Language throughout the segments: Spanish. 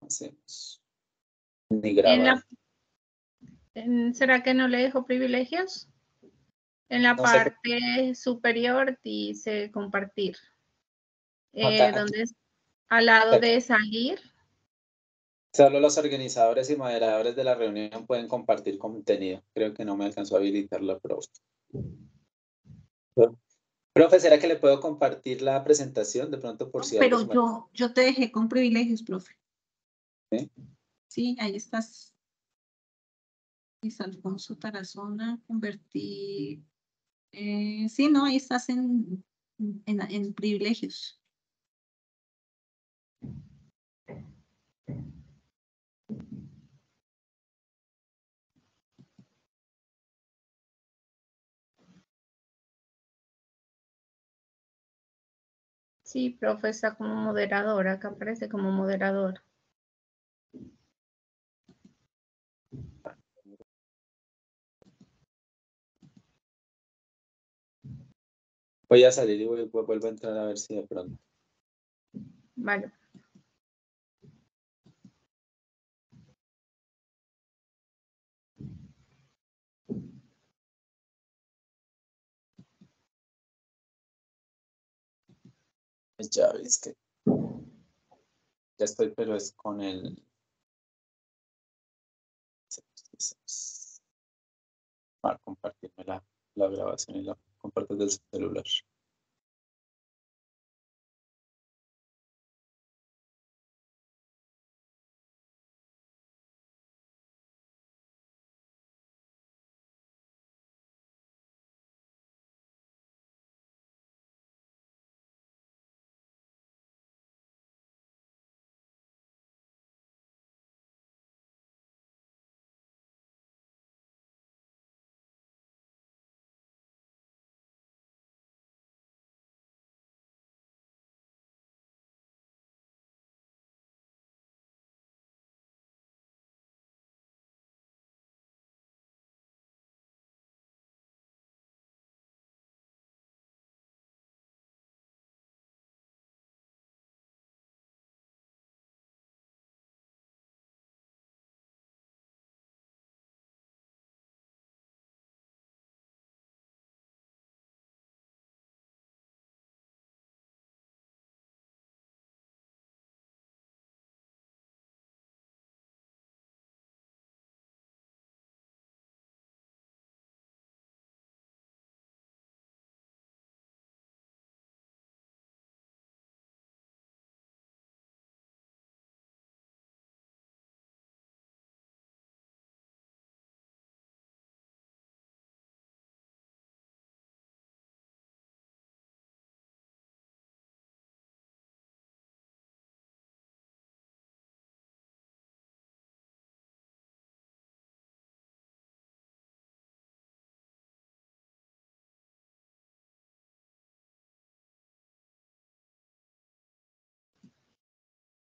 Hacemos ni En grabar. ¿Será que no le dejo privilegios? En la No sé, parte superior dice compartir. acá, Donde es al lado acá. de salir. Solo los organizadores y moderadores de la reunión pueden compartir contenido. Creo que no me alcanzó a habilitar la profe. Profe, ¿será que le puedo compartir la presentación de pronto por si algo se me... Pero yo te dejé con privilegios, profe. ¿Sí? Sí, ahí estás. Luis Alfonso Tarazona, convertir. Sí, no, ahí estás en privilegios. Sí, profe, está como moderador. Acá aparece como moderador. Voy a salir y vuelvo a entrar a ver si de pronto. Vale. Pues ya ves que ya estoy, pero es con el... Para compartirme la grabación y la compartes del celular.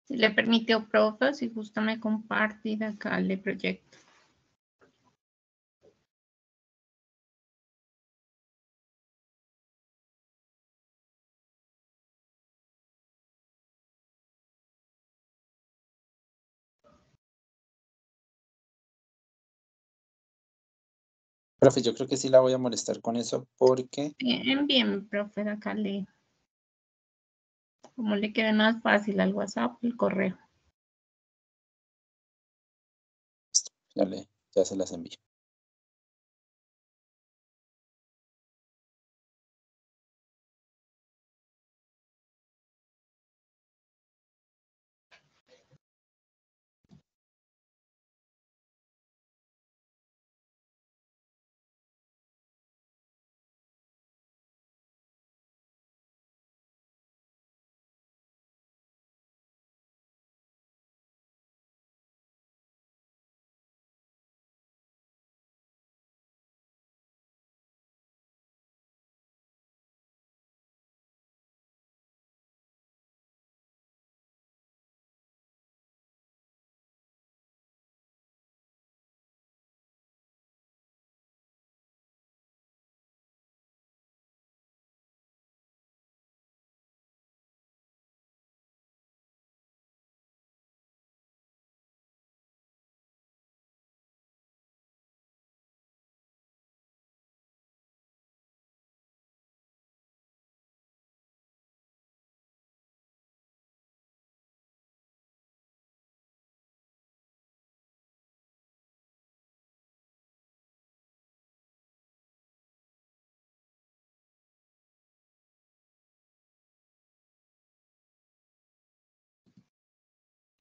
Si le permitió, profe, si gusta me compartir acá el proyecto. Profe, yo creo que sí la voy a molestar con eso porque... Envíeme, profe, acá como le quede más fácil al WhatsApp, el correo. Ya se las envío.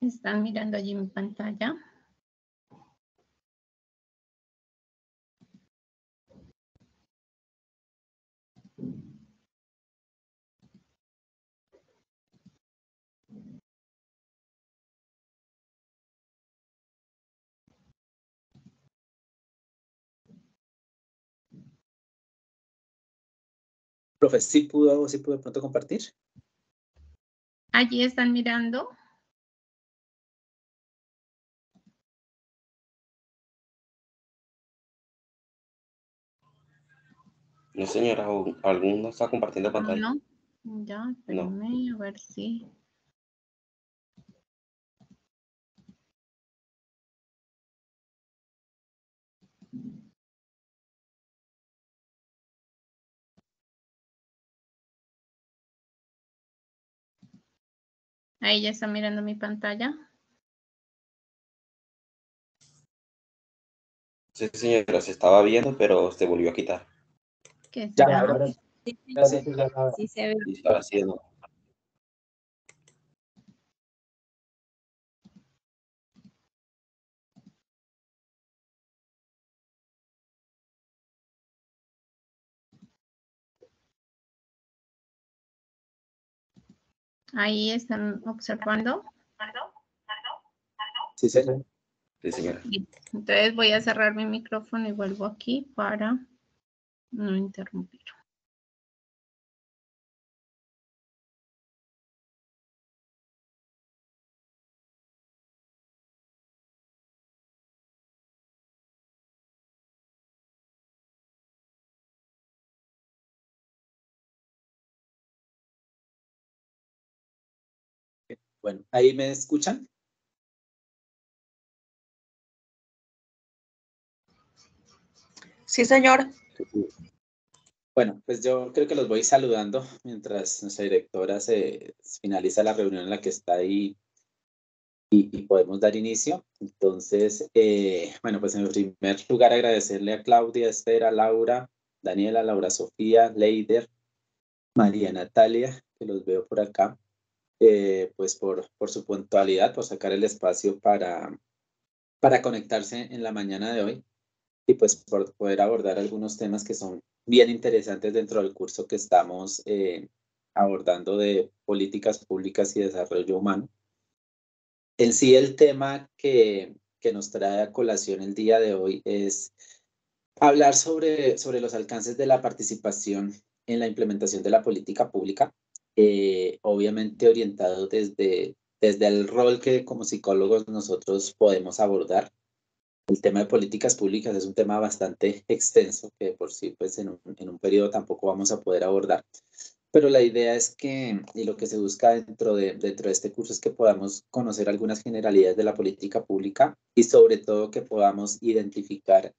Están mirando allí mi pantalla. Profe, ¿sí pudo de pronto compartir? Allí están mirando. No, señora, ¿alguno no está compartiendo pantalla? No, ya, espérenme, a ver si. Ahí ya está mirando mi pantalla. Sí, señora, se estaba viendo, pero se volvió a quitar. ¿Qué Ya, será? ahora sí. Ahora sí, ya la veo. Sí se ve. Y estaba haciendo. Ahí están observando. Sí, señor. Sí, señora. Entonces voy a cerrar mi micrófono y vuelvo aquí para no interrumpir. Bueno, ¿ahí me escuchan? Sí, señor. Bueno, pues yo creo que los voy saludando mientras nuestra directora se finaliza la reunión en la que está ahí y podemos dar inicio. Entonces, bueno, pues en primer lugar agradecerle a Claudia, Esther, a Laura, Daniela, Laura Sofía, Leider, María Natalia, que los veo por acá, pues por su puntualidad, por sacar el espacio para conectarse en la mañana de hoy y pues por poder abordar algunos temas que son bien interesantes dentro del curso que estamos abordando de políticas públicas y desarrollo humano. En sí, el tema que nos trae a colación el día de hoy es hablar sobre los alcances de la participación en la implementación de la política pública, obviamente orientado desde el rol que como psicólogos nosotros podemos abordar. El tema de políticas públicas es un tema bastante extenso que por sí pues en un periodo tampoco vamos a poder abordar. Pero la idea es que, y lo que se busca dentro de este curso es que podamos conocer algunas generalidades de la política pública y sobre todo que podamos identificar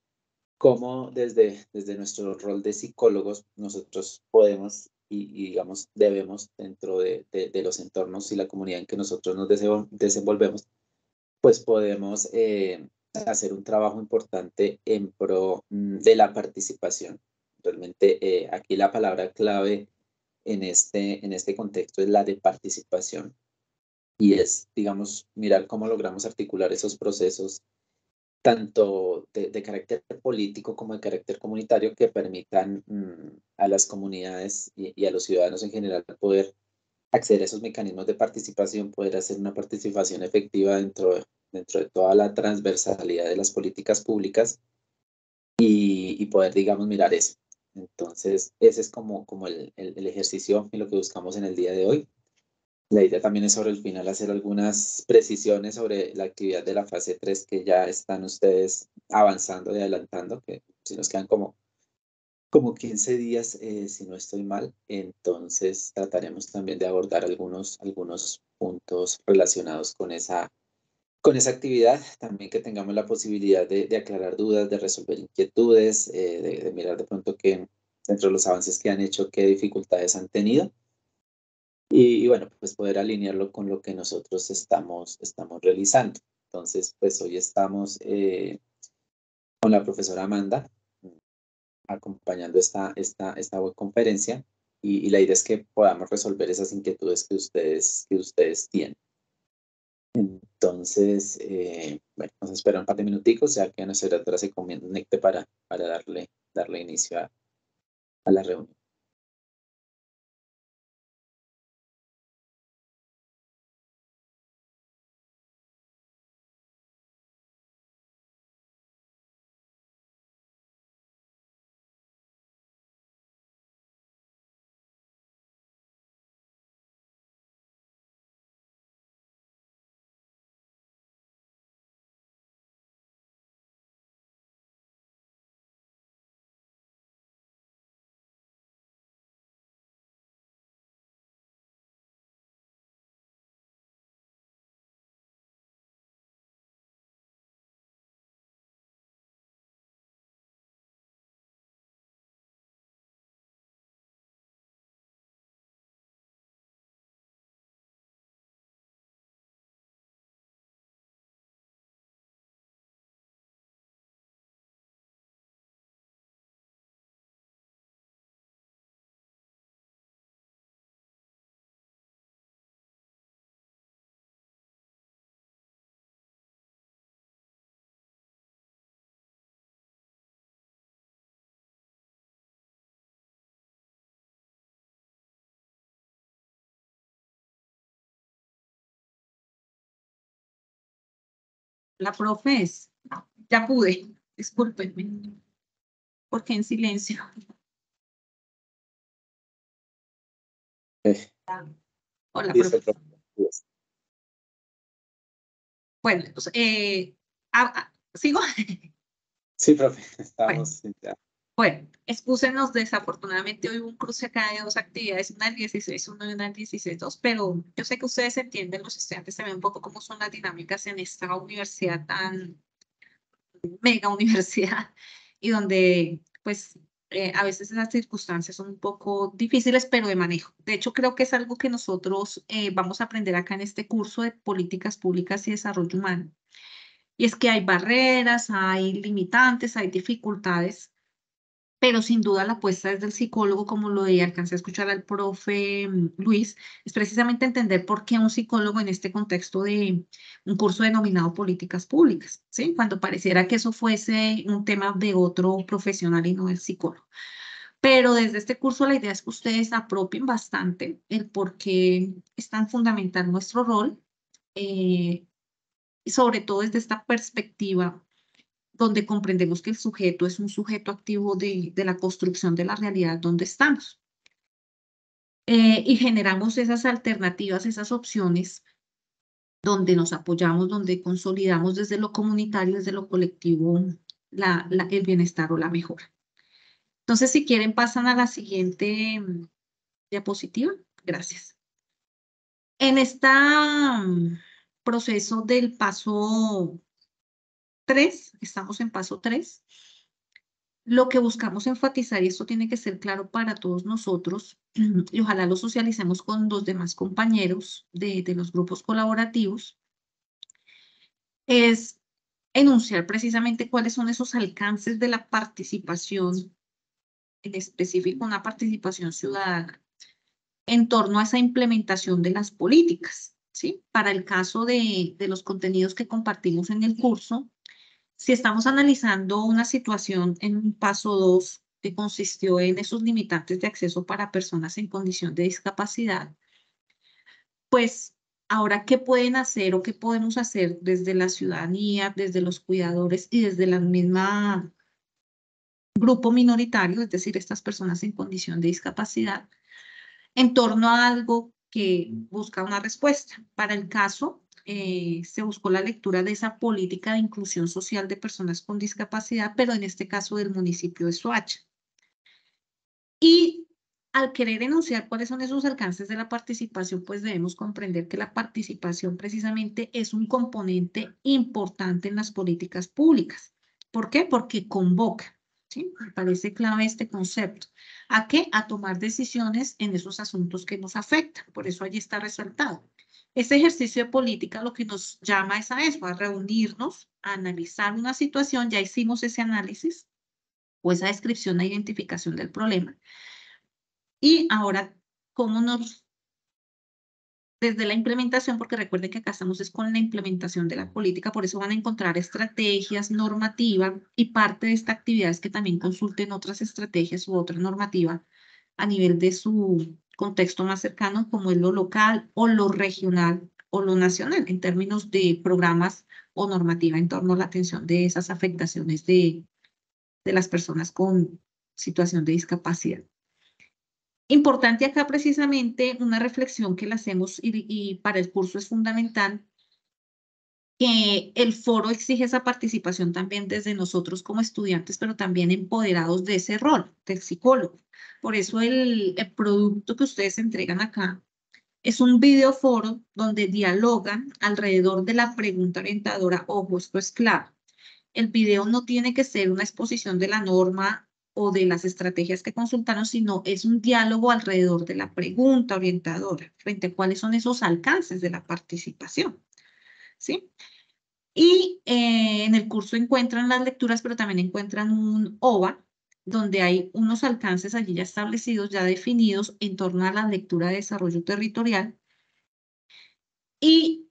cómo desde nuestro rol de psicólogos nosotros podemos y digamos debemos dentro de los entornos y la comunidad en que nosotros nos desenvolvemos, pues podemos hacer un trabajo importante en pro de la participación. Realmente aquí la palabra clave en este contexto es la de participación y es, digamos, mirar cómo logramos articular esos procesos tanto de carácter político como de carácter comunitario que permitan a las comunidades y a los ciudadanos en general poder acceder a esos mecanismos de participación, poder hacer una participación efectiva dentro de toda la transversalidad de las políticas públicas y poder, digamos, mirar eso. Entonces, ese es como el ejercicio y lo que buscamos en el día de hoy. La idea también es sobre el final hacer algunas precisiones sobre la actividad de la fase 3 que ya están ustedes avanzando y adelantando, que si nos quedan como 15 días, si no estoy mal. Entonces trataremos también de abordar algunos puntos relacionados con esa actividad. También que tengamos la posibilidad de aclarar dudas, de resolver inquietudes, de mirar de pronto que dentro de los avances que han hecho, qué dificultades han tenido. Y bueno, pues poder alinearlo con lo que nosotros estamos realizando. Entonces, pues hoy estamos con la profesora Amanda acompañando esta web conferencia y la idea es que podamos resolver esas inquietudes que ustedes tienen. Entonces, bueno, vamos a esperar un par de minuticos ya que nuestra directora se conecte para darle inicio a la reunión. La profe es. Ya pude. Discúlpenme. Porque en silencio. Hola, Dice profe. el profe. Bueno, entonces, ¿sigo? Sí, profe, Bueno, estamos ya. bueno, excúsenos, desafortunadamente hoy hubo un cruce acá de dos actividades, una al 16.1 y una al 16.2, pero yo sé que ustedes entienden, los estudiantes también un poco cómo son las dinámicas en esta universidad tan mega universidad y donde pues a veces esas circunstancias son un poco difíciles, pero de manejo. De hecho, creo que es algo que nosotros vamos a aprender acá en este curso de políticas públicas y desarrollo humano. Y es que hay barreras, hay limitantes, hay dificultades, pero sin duda la apuesta desde el psicólogo, como lo alcancé a escuchar al profe Luis, es precisamente entender por qué un psicólogo en este contexto de un curso denominado políticas públicas, ¿sí? Cuando pareciera que eso fuese un tema de otro profesional y no del psicólogo. Pero desde este curso la idea es que ustedes apropien bastante el por qué es tan fundamental nuestro rol, y sobre todo desde esta perspectiva donde comprendemos que el sujeto es un sujeto activo de la construcción de la realidad donde estamos. Y generamos esas alternativas, esas opciones donde nos apoyamos, donde consolidamos desde lo comunitario, desde lo colectivo, el bienestar o la mejora. Entonces, si quieren, pasan a la siguiente diapositiva. Gracias. En este proceso del paso 3, estamos en paso 3. Lo que buscamos enfatizar, y esto tiene que ser claro para todos nosotros, y ojalá lo socialicemos con los demás compañeros de los grupos colaborativos, es enunciar precisamente cuáles son esos alcances de la participación, en específico una participación ciudadana, en torno a esa implementación de las políticas, ¿sí? Para el caso de los contenidos que compartimos en el curso, si estamos analizando una situación en un paso 2 que consistió en esos limitantes de acceso para personas en condición de discapacidad, pues ahora, ¿qué pueden hacer o qué podemos hacer desde la ciudadanía, desde los cuidadores y desde la misma grupo minoritario, es decir, estas personas en condición de discapacidad, en torno a algo que busca una respuesta? Para el caso, se buscó la lectura de esa política de inclusión social de personas con discapacidad, pero en este caso del municipio de Soacha. Y al querer enunciar cuáles son esos alcances de la participación, pues debemos comprender que la participación precisamente es un componente importante en las políticas públicas. ¿Por qué? Porque convoca, ¿sí? Me parece clave este concepto. ¿A qué? A tomar decisiones en esos asuntos que nos afectan. Por eso allí está resaltado. Este ejercicio de política lo que nos llama es a eso, a reunirnos, a analizar una situación. Ya hicimos ese análisis o esa descripción e identificación del problema. Y ahora, ¿cómo nos desde la implementación, porque recuerden que acá estamos es con la implementación de la política, por eso van a encontrar estrategias, normativa, y parte de esta actividad es que también consulten otras estrategias u otra normativa a nivel de su contexto más cercano, como es lo local o lo regional o lo nacional, en términos de programas o normativa en torno a la atención de esas afectaciones de las personas con situación de discapacidad. Importante acá precisamente una reflexión que la hacemos y para el curso es fundamental, que el foro exige esa participación también desde nosotros como estudiantes, pero también empoderados de ese rol del psicólogo. Por eso el producto que ustedes entregan acá es un videoforo donde dialogan alrededor de la pregunta orientadora. Ojo, esto es clave. El video no tiene que ser una exposición de la norma o de las estrategias que consultaron, sino es un diálogo alrededor de la pregunta orientadora, frente a cuáles son esos alcances de la participación, ¿sí? Y en el curso encuentran las lecturas, pero también encuentran un OVA, donde hay unos alcances allí ya establecidos, ya definidos en torno a la lectura de desarrollo territorial. Y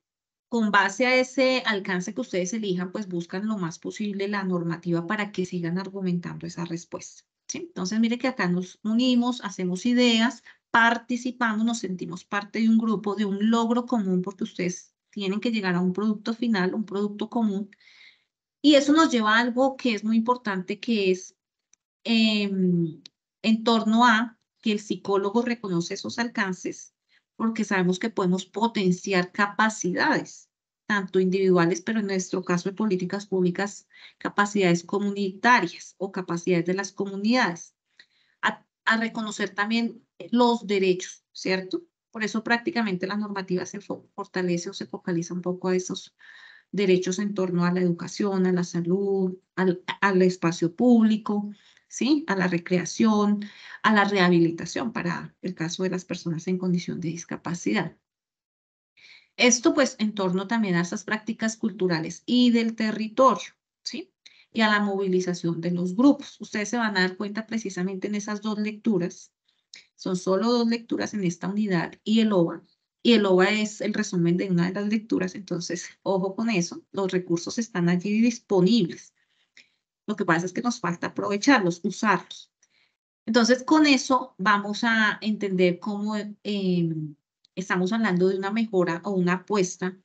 con base a ese alcance que ustedes elijan, pues buscan lo más posible la normativa para que sigan argumentando esa respuesta, ¿sí? Entonces, mire que acá nos unimos, hacemos ideas, participamos, nos sentimos parte de un grupo, de un logro común, porque ustedes tienen que llegar a un producto final, un producto común. Y eso nos lleva a algo que es muy importante, que es en torno a que el psicólogo reconoce esos alcances, porque sabemos que podemos potenciar capacidades, tanto individuales, pero en nuestro caso de políticas públicas, capacidades comunitarias o capacidades de las comunidades, a reconocer también los derechos, ¿cierto? Por eso prácticamente la normativa se fortalece o se focaliza un poco a esos derechos en torno a la educación, a la salud, al espacio público, ¿sí? A la recreación, a la rehabilitación para el caso de las personas en condición de discapacidad. Esto pues en torno también a esas prácticas culturales y del territorio, ¿sí? Y a la movilización de los grupos. Ustedes se van a dar cuenta precisamente en esas dos lecturas. Son solo dos lecturas en esta unidad y el OVA. Y el OVA es el resumen de una de las lecturas, entonces, ojo con eso, los recursos están allí disponibles. Lo que pasa es que nos falta aprovecharlos, usarlos. Entonces, con eso vamos a entender cómo estamos hablando de una mejora o una apuesta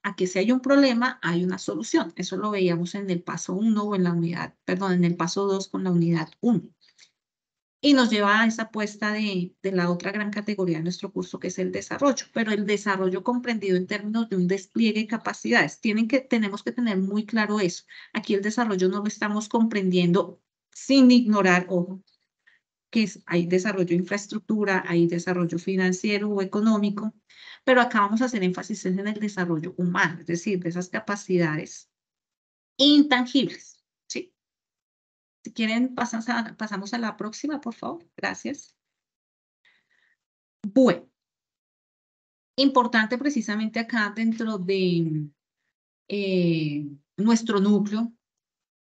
a que si hay un problema, hay una solución. Eso lo veíamos en el paso 1 o en la unidad, perdón, en el paso 2 con la unidad 1. Y nos lleva a esa apuesta de la otra gran categoría de nuestro curso, que es el desarrollo, pero el desarrollo comprendido en términos de un despliegue de capacidades. Tenemos que tener muy claro eso. Aquí el desarrollo no lo estamos comprendiendo sin ignorar, ojo, que hay desarrollo de infraestructura, hay desarrollo financiero o económico, pero acá vamos a hacer énfasis en el desarrollo humano, es decir, de esas capacidades intangibles, ¿sí? Si quieren, pasamos a la próxima, por favor. Gracias. Bueno, importante precisamente acá dentro de nuestro núcleo,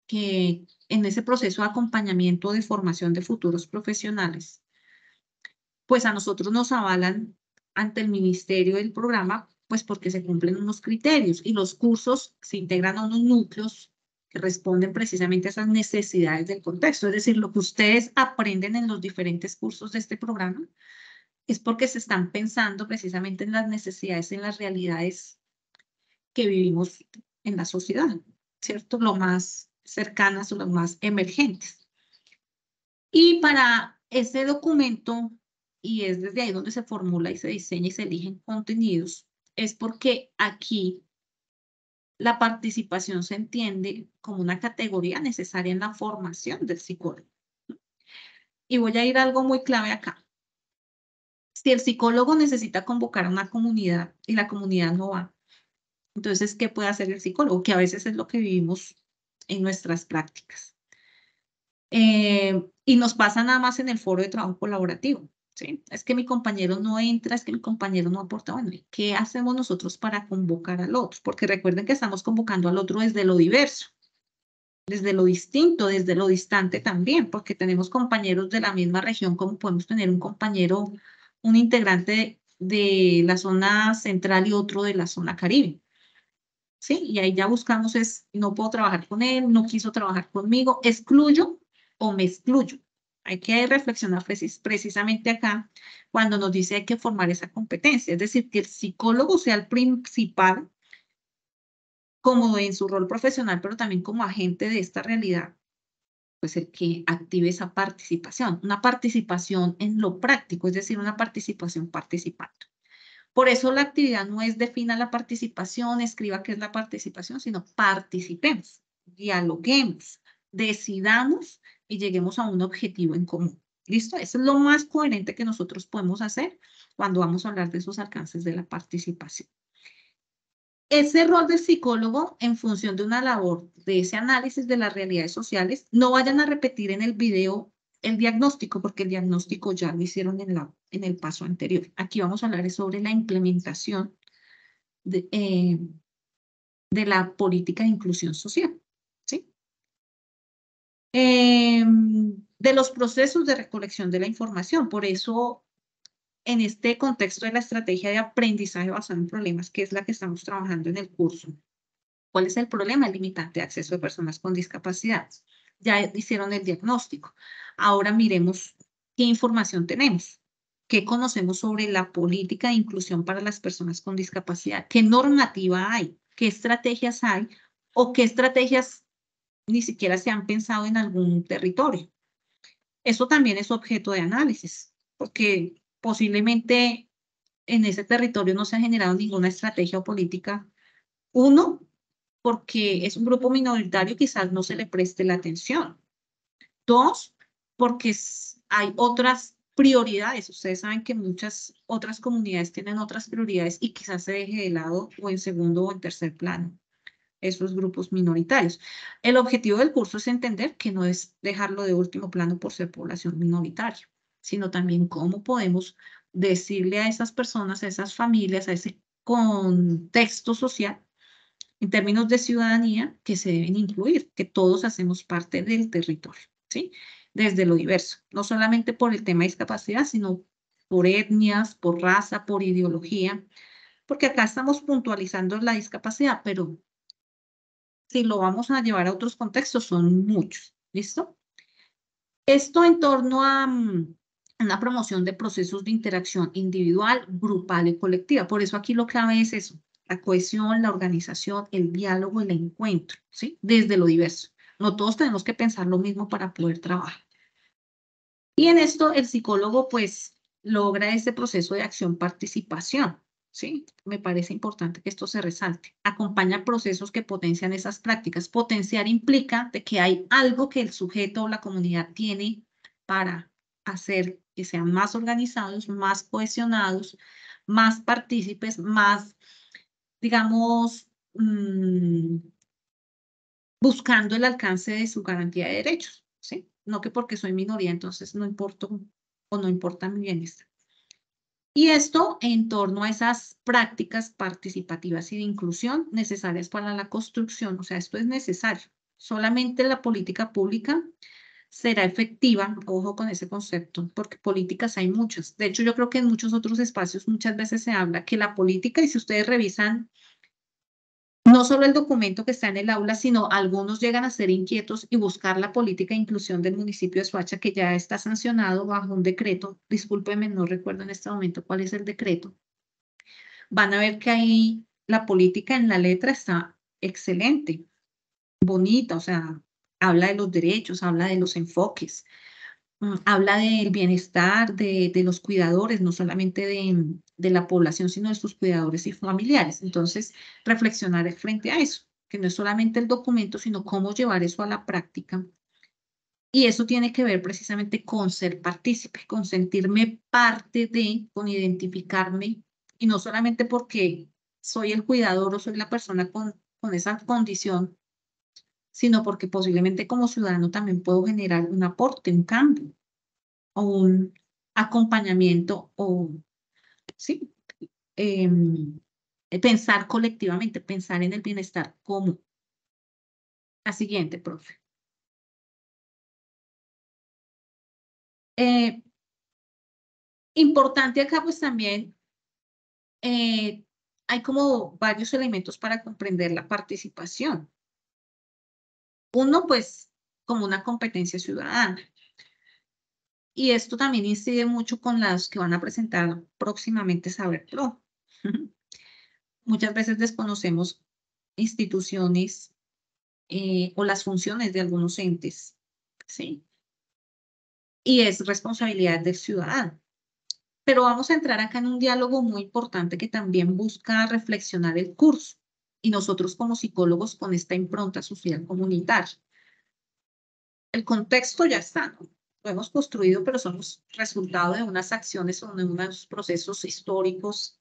que en ese proceso de acompañamiento de formación de futuros profesionales, pues a nosotros nos avalan ante el ministerio del programa, pues porque se cumplen unos criterios y los cursos se integran a unos núcleos que responden precisamente a esas necesidades del contexto. Es decir, lo que ustedes aprenden en los diferentes cursos de este programa es porque se están pensando precisamente en las necesidades, en las realidades que vivimos en la sociedad, ¿cierto? Lo más cercanas o lo más emergentes. Y para ese documento, y es desde ahí donde se formula y se diseña y se eligen contenidos, es porque aquí la participación se entiende como una categoría necesaria en la formación del psicólogo. Y voy a ir a algo muy clave acá. Si el psicólogo necesita convocar a una comunidad y la comunidad no va, entonces, ¿qué puede hacer el psicólogo? Que a veces es lo que vivimos en nuestras prácticas. Y nos pasa nada más en el foro de trabajo colaborativo, ¿sí? Es que mi compañero no entra, es que mi compañero no aporta. Bueno, ¿y qué hacemos nosotros para convocar al otro? Porque recuerden que estamos convocando al otro desde lo diverso, desde lo distinto, desde lo distante también, porque tenemos compañeros de la misma región, como podemos tener un compañero, un integrante de la zona central y otro de la zona Caribe. ¿Sí? Y ahí ya buscamos no puedo trabajar con él, no quiso trabajar conmigo, excluyo o me excluyo. Hay que reflexionar precisamente acá cuando nos dice hay que formar esa competencia, es decir, que el psicólogo sea el principal como en su rol profesional, pero también como agente de esta realidad, pues el que active esa participación, una participación en lo práctico, es decir, una participación participando. Por eso la actividad no es defina la participación, escriba qué es la participación, sino participemos, dialoguemos, decidamos y lleguemos a un objetivo en común. ¿Listo? Eso es lo más coherente que nosotros podemos hacer cuando vamos a hablar de esos alcances de la participación. Ese rol del psicólogo en función de una labor de ese análisis de las realidades sociales, no vayan a repetir en el video el diagnóstico, porque el diagnóstico ya lo hicieron en el paso anterior. Aquí vamos a hablar sobre la implementación de la política de inclusión social, ¿sí? De los procesos de recolección de la información. Por eso, en este contexto de la estrategia de aprendizaje basado en problemas, que es la que estamos trabajando en el curso, ¿cuál es el problema? El limitante de acceso de personas con discapacidad. Ya hicieron el diagnóstico. Ahora miremos qué información tenemos, qué conocemos sobre la política de inclusión para las personas con discapacidad, qué normativa hay, qué estrategias hay o qué estrategias ni siquiera se han pensado en algún territorio. Eso también es objeto de análisis, porque posiblemente en ese territorio no se ha generado ninguna estrategia o política. Uno, porque es un grupo minoritario, quizás no se le preste la atención. Dos, porque hay otras prioridades. Ustedes saben que muchas otras comunidades tienen otras prioridades y quizás se deje de lado o en segundo o en tercer plano esos grupos minoritarios. El objetivo del curso es entender que no es dejarlo de último plano por ser población minoritaria, sino también cómo podemos decirle a esas personas, a esas familias, a ese contexto social, en términos de ciudadanía, que se deben incluir, que todos hacemos parte del territorio, ¿sí? Desde lo diverso, no solamente por el tema de discapacidad, sino por etnias, por raza, por ideología, porque acá estamos puntualizando la discapacidad, pero si lo vamos a llevar a otros contextos, son muchos, ¿listo? Esto en torno a una promoción de procesos de interacción individual, grupal y colectiva. Por eso aquí lo clave es eso, la cohesión, la organización, el diálogo, el encuentro, ¿sí? Desde lo diverso. No todos tenemos que pensar lo mismo para poder trabajar. Y en esto el psicólogo pues logra ese proceso de acción-participación, ¿sí? Me parece importante que esto se resalte. Acompaña procesos que potencian esas prácticas. Potenciar implica de que hay algo que el sujeto o la comunidad tiene para hacer que sean más organizados, más cohesionados, más partícipes, más, digamos, buscando el alcance de su garantía de derechos, ¿sí? No que porque soy minoría, entonces no importo o no importa mi bienestar. Y esto en torno a esas prácticas participativas y de inclusión necesarias para la construcción, o sea, esto es necesario. Solamente la política pública será efectiva, ojo con ese concepto, porque políticas hay muchas. De hecho, yo creo que en muchos otros espacios muchas veces se habla que la política, y si ustedes revisan no solo el documento que está en el aula, sino algunos llegan a ser inquietos y buscar la política de inclusión del municipio de Soacha, que ya está sancionado bajo un decreto. Discúlpeme, no recuerdo en este momento cuál es el decreto. Van a ver que ahí la política en la letra está excelente, bonita, o sea, habla de los derechos, habla de los enfoques, habla del bienestar de los cuidadores, no solamente de la población, sino de sus cuidadores y familiares. Entonces, reflexionar frente a eso, que no es solamente el documento, sino cómo llevar eso a la práctica. Y eso tiene que ver precisamente con ser partícipe, con sentirme parte de, con identificarme, y no solamente porque soy el cuidador o soy la persona con esa condición, sino porque posiblemente como ciudadano también puedo generar un aporte, un cambio o un acompañamiento o, sí, pensar colectivamente, pensar en el bienestar común. La siguiente, profe. Importante acá pues también hay como varios elementos para comprender la participación. Uno, pues, como una competencia ciudadana. Y esto también incide mucho con las que van a presentar próximamente Saber Pro. Muchas veces desconocemos instituciones o las funciones de algunos entes, ¿sí? Y es responsabilidad del ciudadano. Pero vamos a entrar acá en un diálogo muy importante que también busca reflexionar el curso y nosotros como psicólogos con esta impronta social comunitaria. El contexto ya está, ¿no? Lo hemos construido, pero somos resultado de unas acciones o de unos procesos históricos,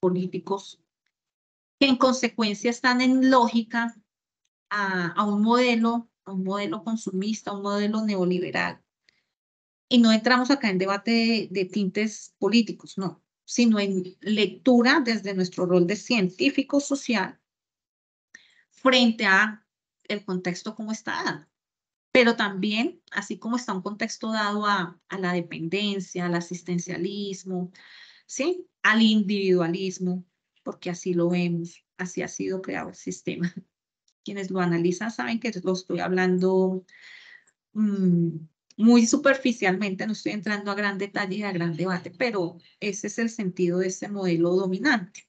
políticos, que en consecuencia están en lógica a un modelo consumista, a un modelo neoliberal. Y no entramos acá en debate de tintes políticos, no, sino en lectura desde nuestro rol de científico social frente a el contexto como está dado. Pero también, así como está un contexto dado a la dependencia, al asistencialismo, ¿sí? Al individualismo, porque así lo vemos, así ha sido creado el sistema. Quienes lo analizan saben que lo estoy hablando muy superficialmente, no estoy entrando a gran detalle y a gran debate, pero ese es el sentido de ese modelo dominante.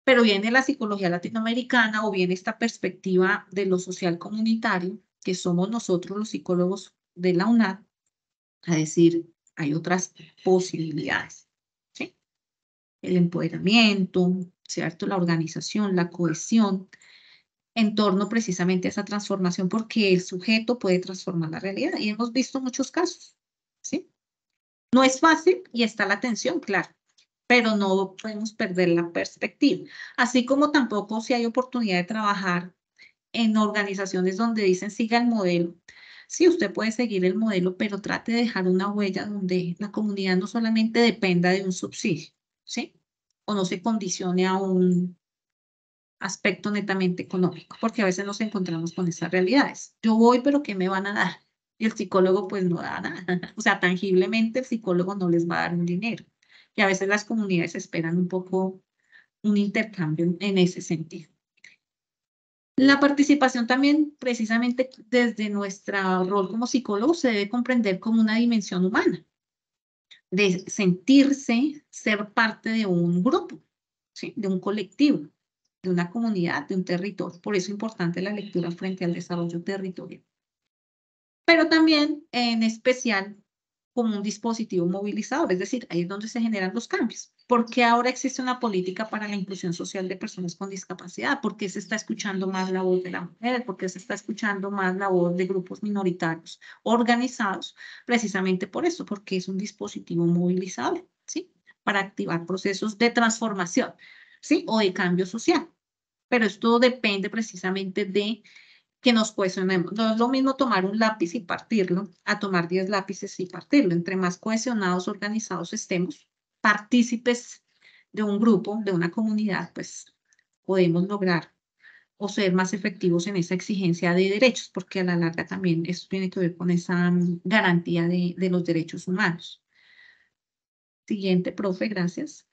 Pero viene la psicología latinoamericana o viene esta perspectiva de lo social comunitario, que somos nosotros los psicólogos de la UNAD, a decir, hay otras posibilidades, ¿sí? El empoderamiento, ¿cierto? La organización, la cohesión, en torno precisamente a esa transformación, porque el sujeto puede transformar la realidad, y hemos visto muchos casos, ¿sí? No es fácil y está la tensión, claro, pero no podemos perder la perspectiva. Así como tampoco si hay oportunidad de trabajar en organizaciones donde dicen siga el modelo. Sí, usted puede seguir el modelo, pero trate de dejar una huella donde la comunidad no solamente dependa de un subsidio, ¿sí? O no se condicione a un aspecto netamente económico, porque a veces nos encontramos con esas realidades. Yo voy, pero ¿qué me van a dar? Y el psicólogo pues no da nada. O sea, tangiblemente el psicólogo no les va a dar un dinero. Y a veces las comunidades esperan un poco un intercambio en ese sentido. La participación también, precisamente desde nuestro rol como psicólogos, se debe comprender como una dimensión humana, de sentirse ser parte de un grupo, ¿sí? De un colectivo, de una comunidad, de un territorio. Por eso es importante la lectura frente al desarrollo territorial. Pero también, en especial, como un dispositivo movilizador, es decir, ahí es donde se generan los cambios. ¿Por qué ahora existe una política para la inclusión social de personas con discapacidad? ¿Por qué se está escuchando más la voz de la mujer? ¿Por qué se está escuchando más la voz de grupos minoritarios organizados? Precisamente por eso, porque es un dispositivo movilizador, ¿sí? Para activar procesos de transformación, ¿sí? O de cambio social. Pero esto depende precisamente de que nos cohesionemos. No es lo mismo tomar un lápiz y partirlo, a tomar 10 lápices y partirlo. Entre más cohesionados, organizados estemos, partícipes de un grupo, de una comunidad, pues podemos lograr o ser más efectivos en esa exigencia de derechos, porque a la larga también esto tiene que ver con esa garantía de los derechos humanos. Siguiente, profe, gracias.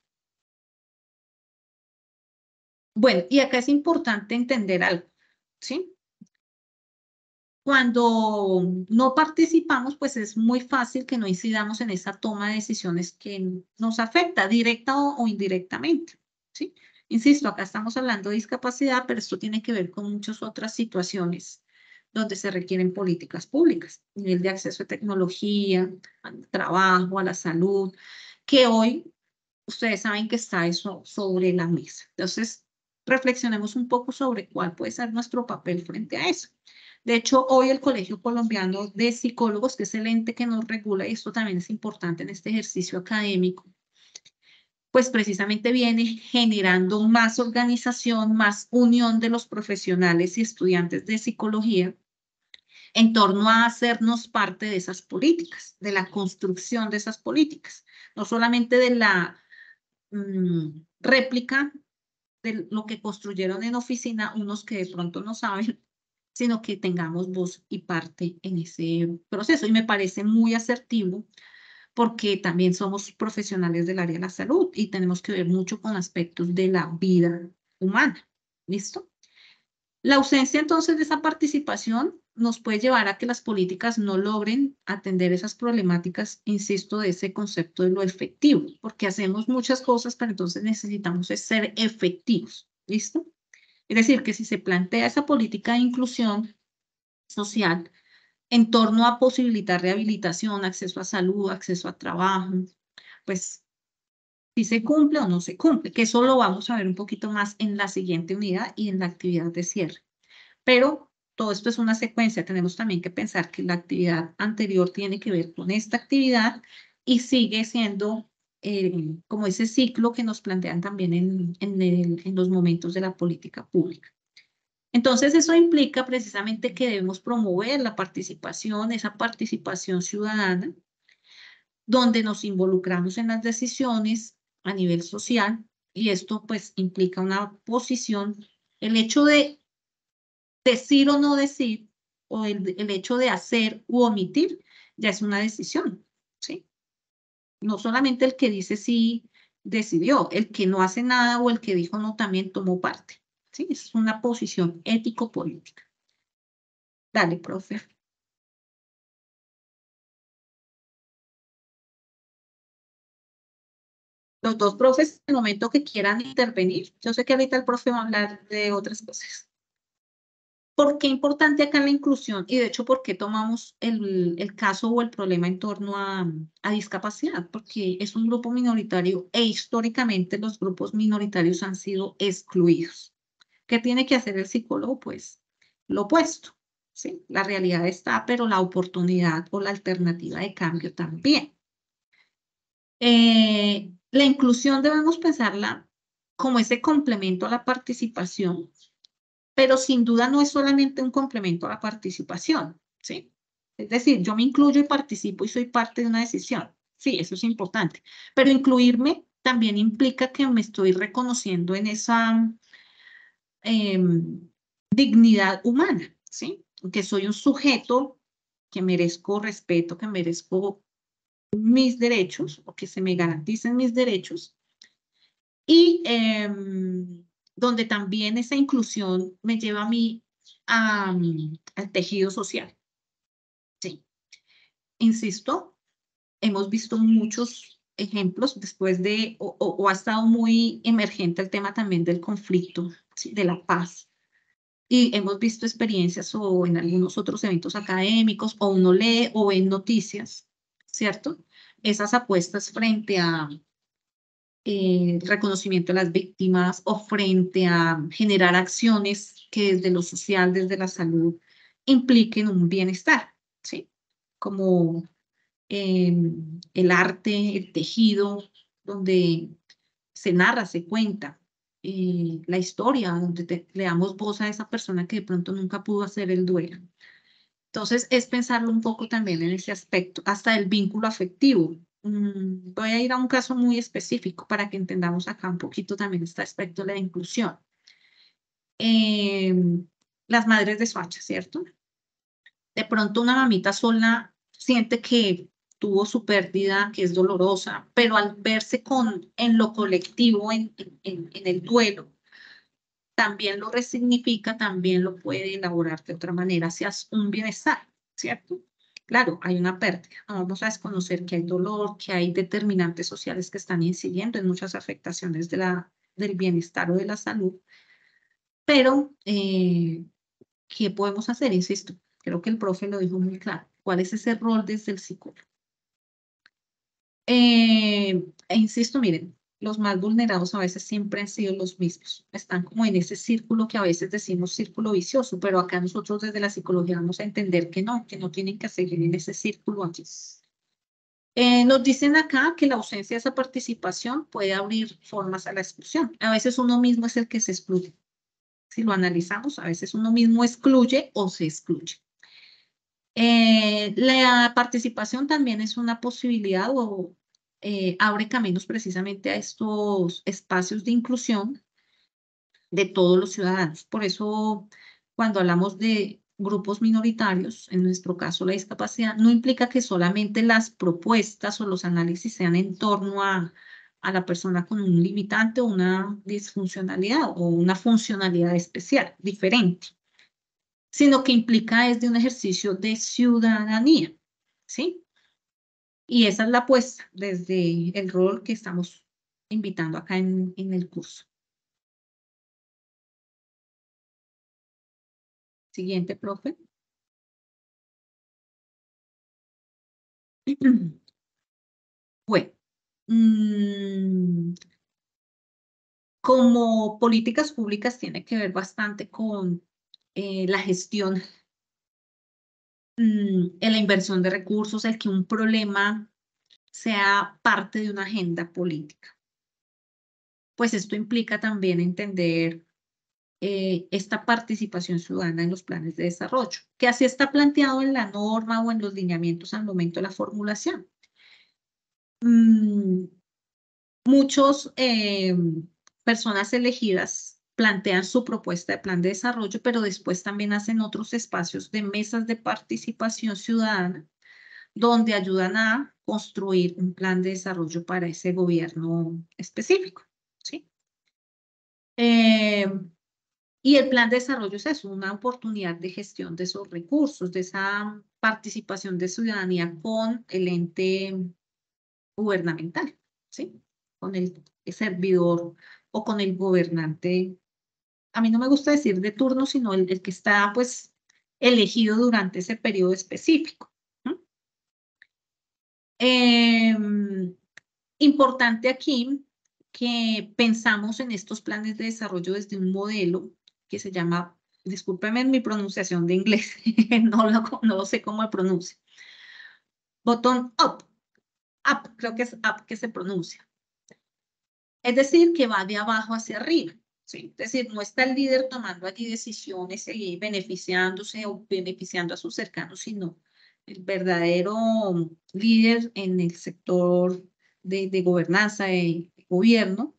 Bueno, y acá es importante entender algo, ¿sí? Cuando no participamos, pues es muy fácil que no incidamos en esa toma de decisiones que nos afecta directa o indirectamente, ¿sí? Insisto, acá estamos hablando de discapacidad, pero esto tiene que ver con muchas otras situaciones donde se requieren políticas públicas, nivel de acceso a tecnología, al trabajo, a la salud, que hoy ustedes saben que está eso sobre la mesa. Entonces, reflexionemos un poco sobre cuál puede ser nuestro papel frente a eso. De hecho, hoy el Colegio Colombiano de Psicólogos, que es el ente que nos regula, y esto también es importante en este ejercicio académico, pues precisamente viene generando más organización, más unión de los profesionales y estudiantes de psicología en torno a hacernos parte de esas políticas, de la construcción de esas políticas, no solamente de la réplica de lo que construyeron en oficina, unos que de pronto no saben, sino que tengamos voz y parte en ese proceso. Y me parece muy asertivo porque también somos profesionales del área de la salud y tenemos que ver mucho con aspectos de la vida humana. ¿Listo? La ausencia entonces de esa participación nos puede llevar a que las políticas no logren atender esas problemáticas, insisto, de ese concepto de lo efectivo, porque hacemos muchas cosas, pero entonces necesitamos ser efectivos. ¿Listo? Es decir, que si se plantea esa política de inclusión social en torno a posibilitar rehabilitación, acceso a salud, acceso a trabajo, pues si se cumple o no se cumple, que eso lo vamos a ver un poquito más en la siguiente unidad y en la actividad de cierre. Pero todo esto es una secuencia, tenemos también que pensar que la actividad anterior tiene que ver con esta actividad y sigue siendo como ese ciclo que nos plantean también en los momentos de la política pública. Entonces, eso implica precisamente que debemos promover la participación, esa participación ciudadana, donde nos involucramos en las decisiones a nivel social, y esto pues implica una posición, el hecho de decir o no decir, o el hecho de hacer u omitir, ya es una decisión, ¿sí? No solamente el que dice sí decidió, el que no hace nada o el que dijo no también tomó parte, ¿sí? Es una posición ético-política. Dale, profe. Los dos profes, en el momento que quieran intervenir, yo sé que ahorita el profe va a hablar de otras cosas. ¿Por qué importante acá la inclusión? Y de hecho, ¿por qué tomamos el caso o el problema en torno a discapacidad? Porque es un grupo minoritario e históricamente los grupos minoritarios han sido excluidos. ¿Qué tiene que hacer el psicólogo? Pues lo opuesto, ¿sí? La realidad está, pero la oportunidad o la alternativa de cambio también. La inclusión debemos pensarla como ese complemento a la participación, pero sin duda no es solamente un complemento a la participación, ¿sí? Es decir, yo me incluyo y participo y soy parte de una decisión. Sí, eso es importante. Pero incluirme también implica que me estoy reconociendo en esa dignidad humana, ¿sí? Que soy un sujeto que merezco respeto, que merezco mis derechos o que se me garanticen mis derechos y donde también esa inclusión me lleva a mí al tejido social. Sí. Insisto, hemos visto muchos ejemplos después de, o ha estado muy emergente el tema también del conflicto, ¿sí? De la paz. Y hemos visto experiencias o en algunos otros eventos académicos, o uno lee o ve noticias, ¿cierto? Esas apuestas frente a reconocimiento de las víctimas o frente a generar acciones que desde lo social, desde la salud, impliquen un bienestar, ¿sí? Como el arte, el tejido, donde se narra, se cuenta la historia, donde le damos voz a esa persona que de pronto nunca pudo hacer el duelo. Entonces, es pensarlo un poco también en ese aspecto, hasta el vínculo afectivo. Voy a ir a un caso muy específico para que entendamos acá un poquito también este aspecto de la inclusión. Las madres de Soacha, ¿cierto? De pronto una mamita sola siente que tuvo su pérdida, que es dolorosa, pero al verse en lo colectivo, en el duelo, también lo resignifica, también lo puede elaborar de otra manera hacia un bienestar, ¿cierto? Claro, hay una pérdida. No vamos a desconocer que hay dolor, que hay determinantes sociales que están incidiendo en muchas afectaciones del bienestar o de la salud. Pero, ¿qué podemos hacer? Insisto, creo que el profe lo dijo muy claro. ¿Cuál es ese rol desde el psicólogo? Insisto, miren, los más vulnerados a veces siempre han sido los mismos. Están como en ese círculo que a veces decimos círculo vicioso, pero acá nosotros desde la psicología vamos a entender que no tienen que seguir en ese círculo aquí. Nos dicen acá que la ausencia de esa participación puede abrir formas a la exclusión. A veces uno mismo es el que se excluye. Si lo analizamos, a veces uno mismo excluye o se excluye. La participación también es una posibilidad o abre caminos precisamente a estos espacios de inclusión de todos los ciudadanos. Por eso, cuando hablamos de grupos minoritarios, en nuestro caso la discapacidad, no implica que solamente las propuestas o los análisis sean en torno a la persona con un limitante o una disfuncionalidad o una funcionalidad especial, diferente, sino que implica es de un ejercicio de ciudadanía, ¿sí? Y esa es la apuesta desde el rol que estamos invitando acá en el curso. Siguiente, profe. Bueno, como políticas públicas tiene que ver bastante con la gestión, en la inversión de recursos, el que un problema sea parte de una agenda política. Pues esto implica también entender esta participación ciudadana en los planes de desarrollo, que así está planteado en la norma o en los lineamientos al momento de la formulación. Muchos personas elegidas plantean su propuesta de plan de desarrollo, pero después también hacen otros espacios de mesas de participación ciudadana, donde ayudan a construir un plan de desarrollo para ese gobierno específico, ¿sí? Y el plan de desarrollo es eso, una oportunidad de gestión de esos recursos, de esa participación de ciudadanía con el ente gubernamental, ¿sí? Con el servidor o con el gobernante. A mí no me gusta decir de turno, sino el que está, pues, elegido durante ese periodo específico. Importante aquí que pensamos en estos planes de desarrollo desde un modelo que se llama, discúlpeme mi pronunciación de inglés, no sé cómo se pronuncia. Bottom up, creo que es up que se pronuncia. Es decir, que va de abajo hacia arriba, ¿sí? Es decir, no está el líder tomando allí decisiones y beneficiándose o beneficiando a sus cercanos, sino el verdadero líder en el sector de gobernanza, de gobierno,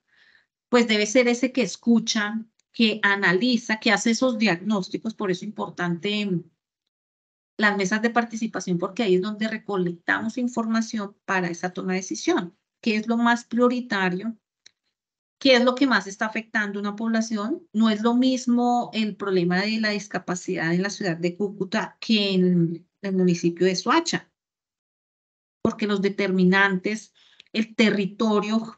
pues debe ser ese que escucha, que analiza, que hace esos diagnósticos. Por eso es importante las mesas de participación, porque ahí es donde recolectamos información para esa toma de decisión. ¿Qué es lo más prioritario? ¿Qué es lo que más está afectando a una población? No es lo mismo el problema de la discapacidad en la ciudad de Cúcuta que en el municipio de Soacha, porque los determinantes, el territorio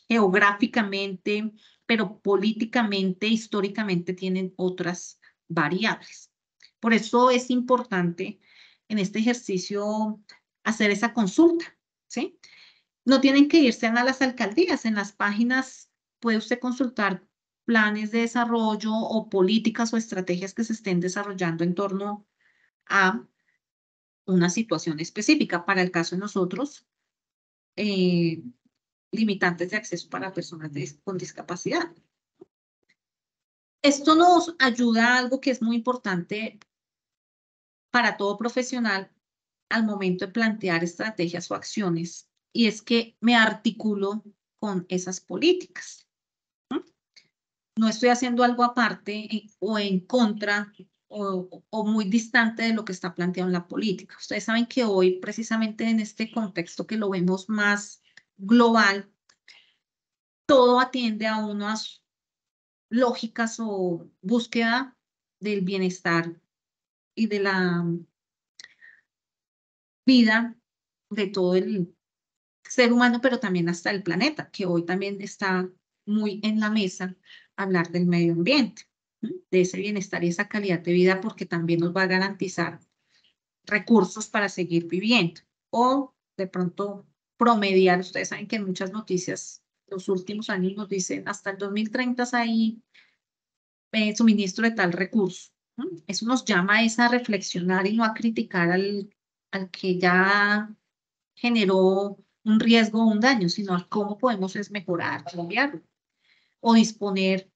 geográficamente, pero políticamente, históricamente tienen otras variables. Por eso es importante en este ejercicio hacer esa consulta, ¿sí? No tienen que irse a las alcaldías, en las páginas puede usted consultar planes de desarrollo o políticas o estrategias que se estén desarrollando en torno a una situación específica. Para el caso de nosotros, limitantes de acceso para personas con discapacidad. Esto nos ayuda a algo que es muy importante para todo profesional al momento de plantear estrategias o acciones, y es que me articulo con esas políticas. No estoy haciendo algo aparte o en contra o muy distante de lo que está planteado en la política. Ustedes saben que hoy, precisamente en este contexto que lo vemos más global, todo atiende a unas lógicas o búsqueda del bienestar y de la vida de todo el ser humano, pero también hasta el planeta, que hoy también está muy en la mesa hablar del medio ambiente, de ese bienestar y esa calidad de vida, porque también nos va a garantizar recursos para seguir viviendo. O de pronto promediar, ustedes saben que en muchas noticias los últimos años nos dicen hasta el 2030 hay suministro de tal recurso. Eso nos llama a reflexionar y no a criticar al que ya generó un riesgo o un daño, sino a cómo podemos mejorar, cambiarlo o disponer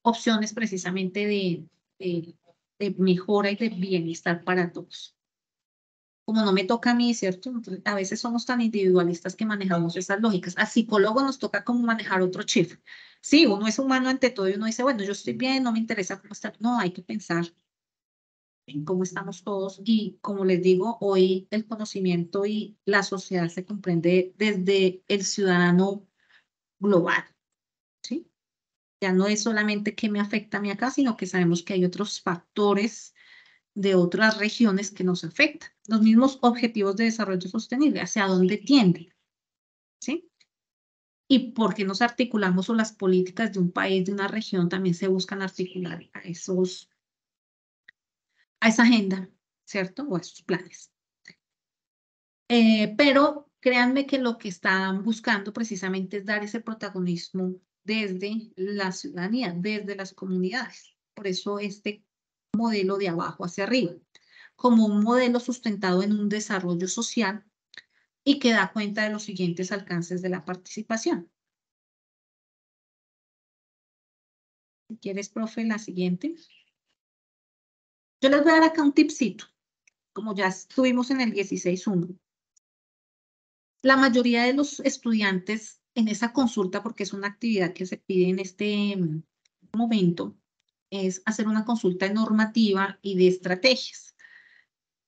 opciones precisamente de mejora y de bienestar para todos. Como no me toca a mí, ¿cierto? Entonces, a veces somos tan individualistas que manejamos esas lógicas. Al psicólogo nos toca como manejar otro chip. Sí, uno es humano ante todo y uno dice, bueno, yo estoy bien, no me interesa cómo está. No, hay que pensar en cómo estamos todos y como les digo, hoy el conocimiento y la sociedad se comprende desde el ciudadano global, ¿sí? Ya no es solamente qué me afecta a mí acá, sino que sabemos que hay otros factores de otras regiones que nos afectan. Los mismos objetivos de desarrollo sostenible, ¿hacia dónde tienden? ¿Sí? Y por qué nos articulamos o las políticas de un país, de una región, también se buscan articular a esa agenda, ¿cierto? O a esos planes. Pero créanme que lo que están buscando precisamente es dar ese protagonismo desde la ciudadanía, desde las comunidades. Por eso este modelo de abajo hacia arriba, como un modelo sustentado en un desarrollo social y que da cuenta de los siguientes alcances de la participación. Si quieres, profe, la siguiente. Yo les voy a dar acá un tipcito, como ya estuvimos en el 16.1. La mayoría de los estudiantes en esa consulta, porque es una actividad que se pide en este momento, es hacer una consulta normativa y de estrategias.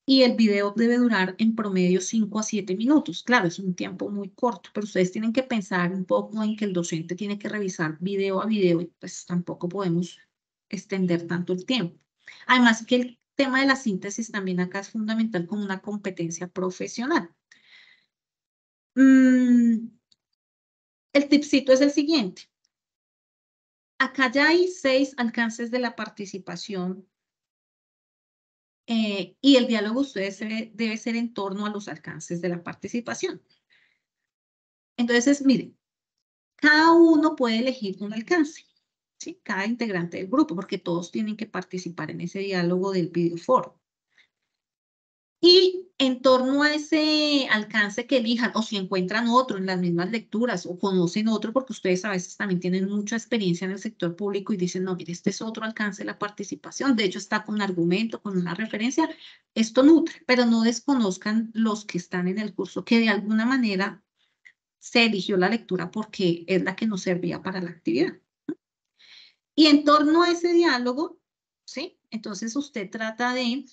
Y el video debe durar en promedio 5 a 7 minutos. Claro, es un tiempo muy corto, pero ustedes tienen que pensar un poco en que el docente tiene que revisar video a video y pues tampoco podemos extender tanto el tiempo. Además que el tema de la síntesis también acá es fundamental como una competencia profesional. El tipcito es el siguiente. Acá ya hay 6 alcances de la participación y el diálogo ustedes debe ser en torno a los alcances de la participación. Entonces, miren, cada uno puede elegir un alcance, ¿sí? Cada integrante del grupo, porque todos tienen que participar en ese diálogo del videoforo. Y en torno a ese alcance que elijan, o si encuentran otro en las mismas lecturas, o conocen otro, porque ustedes a veces también tienen mucha experiencia en el sector público y dicen, no, mire, este es otro alcance de la participación, de hecho está con argumento, con una referencia, esto nutre, pero no desconozcan los que están en el curso, que de alguna manera se eligió la lectura porque es la que nos servía para la actividad. Y en torno a ese diálogo, ¿sí? Entonces usted trata de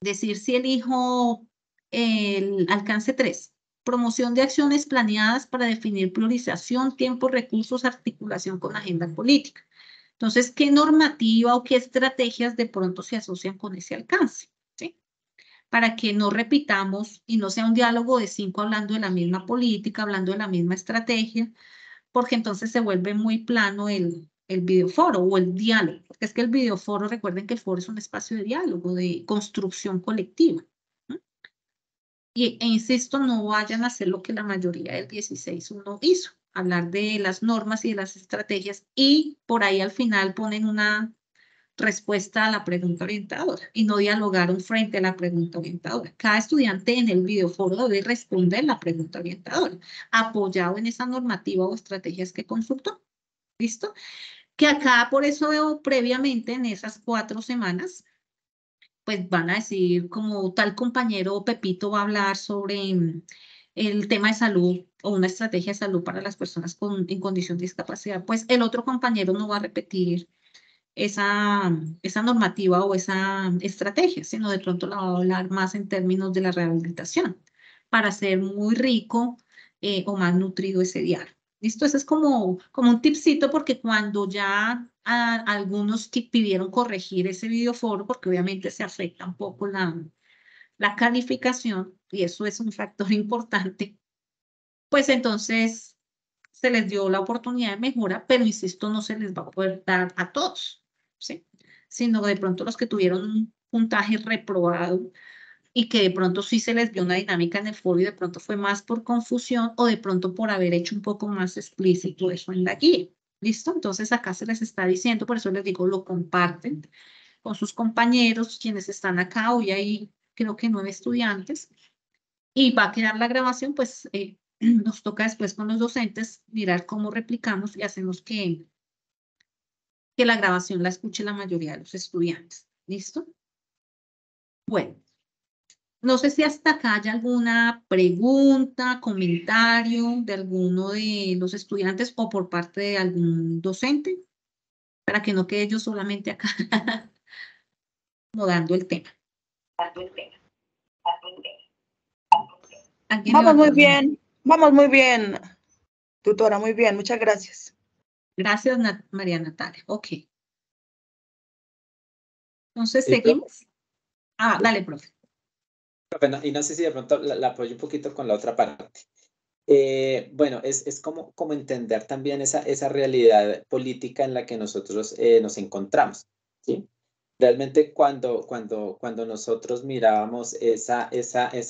decir si elijo el alcance 3, promoción de acciones planeadas para definir priorización, tiempo, recursos, articulación con agenda política. Entonces, ¿qué normativa o qué estrategias de pronto se asocian con ese alcance? ¿Sí? Para que no repitamos y no sea un diálogo de 5 hablando de la misma política, hablando de la misma estrategia, porque entonces se vuelve muy plano el videoforo o el diálogo, porque es que el videoforo, recuerden que el foro es un espacio de diálogo, de construcción colectiva. E insisto, no vayan a hacer lo que la mayoría del 16.1 hizo, hablar de las normas y de las estrategias y por ahí al final ponen una respuesta a la pregunta orientadora y no dialogaron frente a la pregunta orientadora. Cada estudiante en el videoforo debe responder la pregunta orientadora, apoyado en esa normativa o estrategias que consultó. ¿Listo? Que acá, por eso veo previamente en esas 4 semanas, pues van a decir como tal compañero Pepito va a hablar sobre el tema de salud o una estrategia de salud para las personas en condición de discapacidad, pues el otro compañero no va a repetir esa normativa o esa estrategia, sino de pronto la va a hablar más en términos de la rehabilitación, para hacer muy rico o más nutrido ese diálogo. ¿Listo? Ese es como un tipcito porque cuando ya algunos que pidieron corregir ese videoforo, porque obviamente se afecta un poco la calificación, y eso es un factor importante, pues entonces se les dio la oportunidad de mejora, pero insisto, no se les va a poder dar a todos, ¿sí? Sino de pronto los que tuvieron un puntaje reprobado y que de pronto sí se les vio una dinámica en el foro y de pronto fue más por confusión o de pronto por haber hecho un poco más explícito eso en la guía. ¿Listo? Entonces acá se les está diciendo, por eso les digo, lo comparten con sus compañeros, quienes están acá. Hoy hay creo que 9 estudiantes y va a quedar la grabación, pues nos toca después con los docentes mirar cómo replicamos y hacemos que la grabación la escuche la mayoría de los estudiantes. ¿Listo? Bueno, no sé si hasta acá hay alguna pregunta, comentario de alguno de los estudiantes o por parte de algún docente, para que no quede yo solamente acá. acomodando el tema. Vamos muy bien, tutora, muy bien, muchas gracias. Gracias, María Natalia. Ok. Entonces, Sí, seguimos. Dale, profe. Y no sé si de pronto la apoyo un poquito con la otra parte. Bueno, es como entender también esa realidad política en la que nosotros nos encontramos, ¿sí? Realmente cuando nosotros mirábamos esa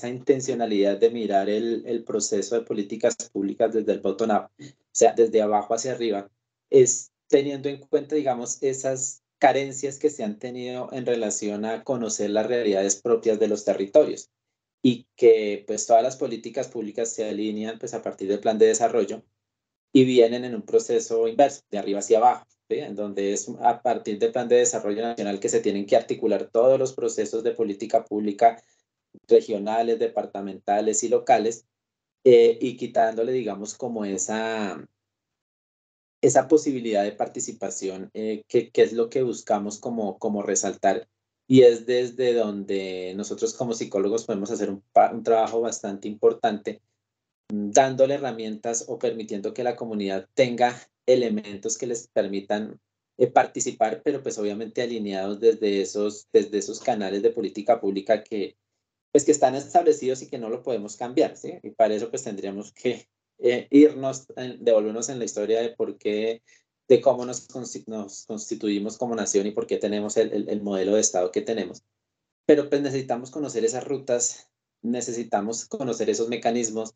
intencionalidad de mirar el proceso de políticas públicas desde el bottom-up, o sea, desde abajo hacia arriba, es teniendo en cuenta, digamos, esas carencias que se han tenido en relación a conocer las realidades propias de los territorios y que pues todas las políticas públicas se alinean pues a partir del plan de desarrollo y vienen en un proceso inverso, de arriba hacia abajo, ¿sí? En donde es a partir del plan de desarrollo nacional que se tienen que articular todos los procesos de política pública regionales, departamentales y locales, y quitándole, digamos, como esa posibilidad de participación, que es lo que buscamos como resaltar. Y es desde donde nosotros como psicólogos podemos hacer un trabajo bastante importante, dándole herramientas o permitiendo que la comunidad tenga elementos que les permitan participar, pero pues obviamente alineados desde esos canales de política pública que están establecidos y que no lo podemos cambiar, ¿sí? Y para eso pues tendríamos que devolvernos en la historia de por qué, de cómo nos constituimos como nación y por qué tenemos el modelo de Estado que tenemos. Pero pues necesitamos conocer esas rutas, necesitamos conocer esos mecanismos,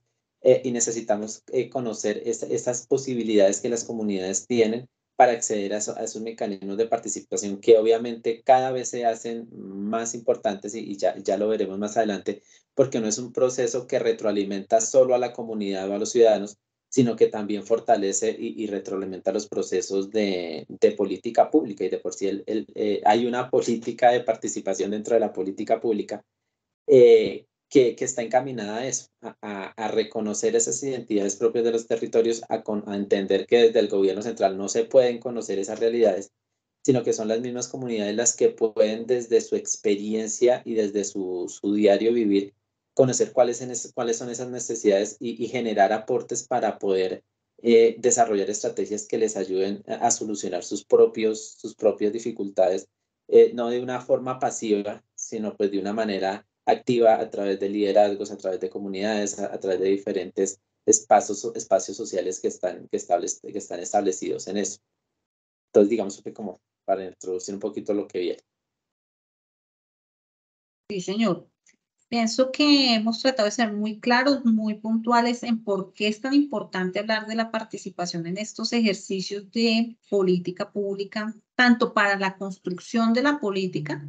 y necesitamos conocer esas posibilidades que las comunidades tienen para acceder a esos mecanismos de participación que obviamente cada vez se hacen más importantes y ya lo veremos más adelante, porque no es un proceso que retroalimenta solo a la comunidad o a los ciudadanos, sino que también fortalece y retroalimenta los procesos de política pública. Y de por sí hay una política de participación dentro de la política pública, que está encaminada a eso, a reconocer esas identidades propias de los territorios, a entender que desde el gobierno central no se pueden conocer esas realidades, sino que son las mismas comunidades las que pueden desde su experiencia y desde su diario vivir conocer cuáles son esas necesidades y generar aportes para poder desarrollar estrategias que les ayuden a solucionar sus propias dificultades, no de una forma pasiva, sino pues de una manera activa a través de liderazgos, a través de comunidades, a través de diferentes espacios sociales que están establecidos en eso. Entonces, digamos que como para introducir un poquito lo que viene. Sí, señor. Pienso que hemos tratado de ser muy claros, muy puntuales en por qué es tan importante hablar de la participación en estos ejercicios de política pública, tanto para la construcción de la política,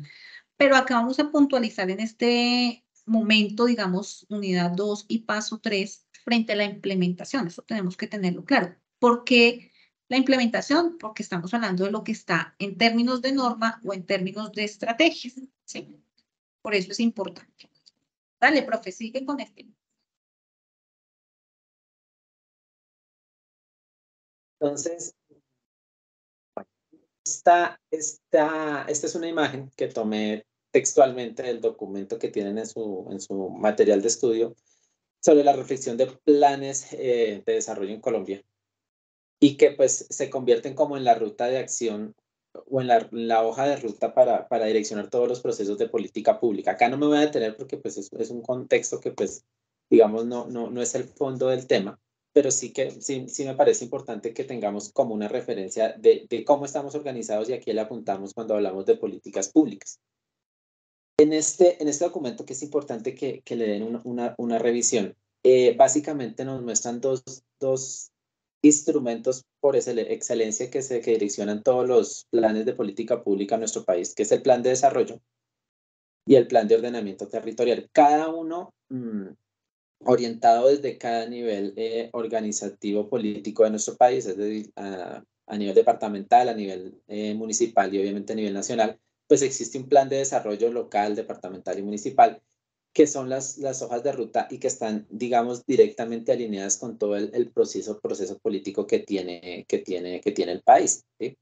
pero acá vamos a puntualizar en este momento, digamos, unidad 2 y paso 3, frente a la implementación. Eso tenemos que tenerlo claro. ¿Por qué la implementación? Porque estamos hablando de lo que está en términos de norma o en términos de estrategias, ¿sí? Por eso es importante. Dale, profe, sigue con este. Entonces, esta es una imagen que tomé textualmente del documento que tienen en su material de estudio sobre la reflexión de planes de desarrollo en Colombia, y que pues se convierten como en la ruta de acción o en la hoja de ruta para direccionar todos los procesos de política pública. Acá no me voy a detener porque pues es un contexto que pues digamos no es el fondo del tema, pero sí me parece importante que tengamos como una referencia de cómo estamos organizados, y aquí le apuntamos cuando hablamos de políticas públicas. En este documento, que es importante que le den una revisión, básicamente nos muestran dos instrumentos por excelencia que direccionan todos los planes de política pública en nuestro país, que es el plan de desarrollo y el plan de ordenamiento territorial. Cada uno orientado desde cada nivel organizativo político de nuestro país, es decir, a nivel departamental, a nivel municipal y obviamente a nivel nacional, pues existe un plan de desarrollo local, departamental y municipal, que son las hojas de ruta y que están, digamos, directamente alineadas con todo el proceso político que tiene el país, ¿sí?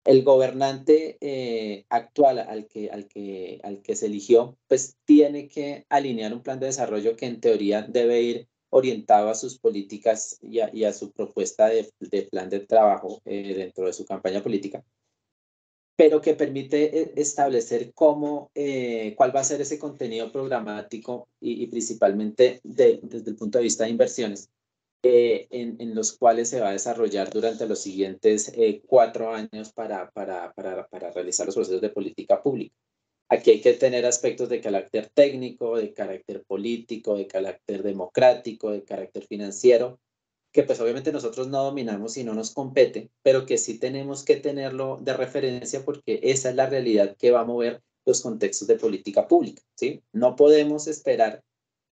El gobernante actual al que se eligió, pues tiene que alinear un plan de desarrollo que en teoría debe ir orientado a sus políticas y a su propuesta de plan de trabajo dentro de su campaña política, pero que permite establecer cuál va a ser ese contenido programático y principalmente desde el punto de vista de inversiones en los cuales se va a desarrollar durante los siguientes 4 años para realizar los procesos de política pública. Aquí hay que tener aspectos de carácter técnico, de carácter político, de carácter democrático, de carácter financiero, que pues obviamente nosotros no dominamos y no nos compete, pero que sí tenemos que tenerlo de referencia porque esa es la realidad que va a mover los contextos de política pública, ¿sí? No podemos esperar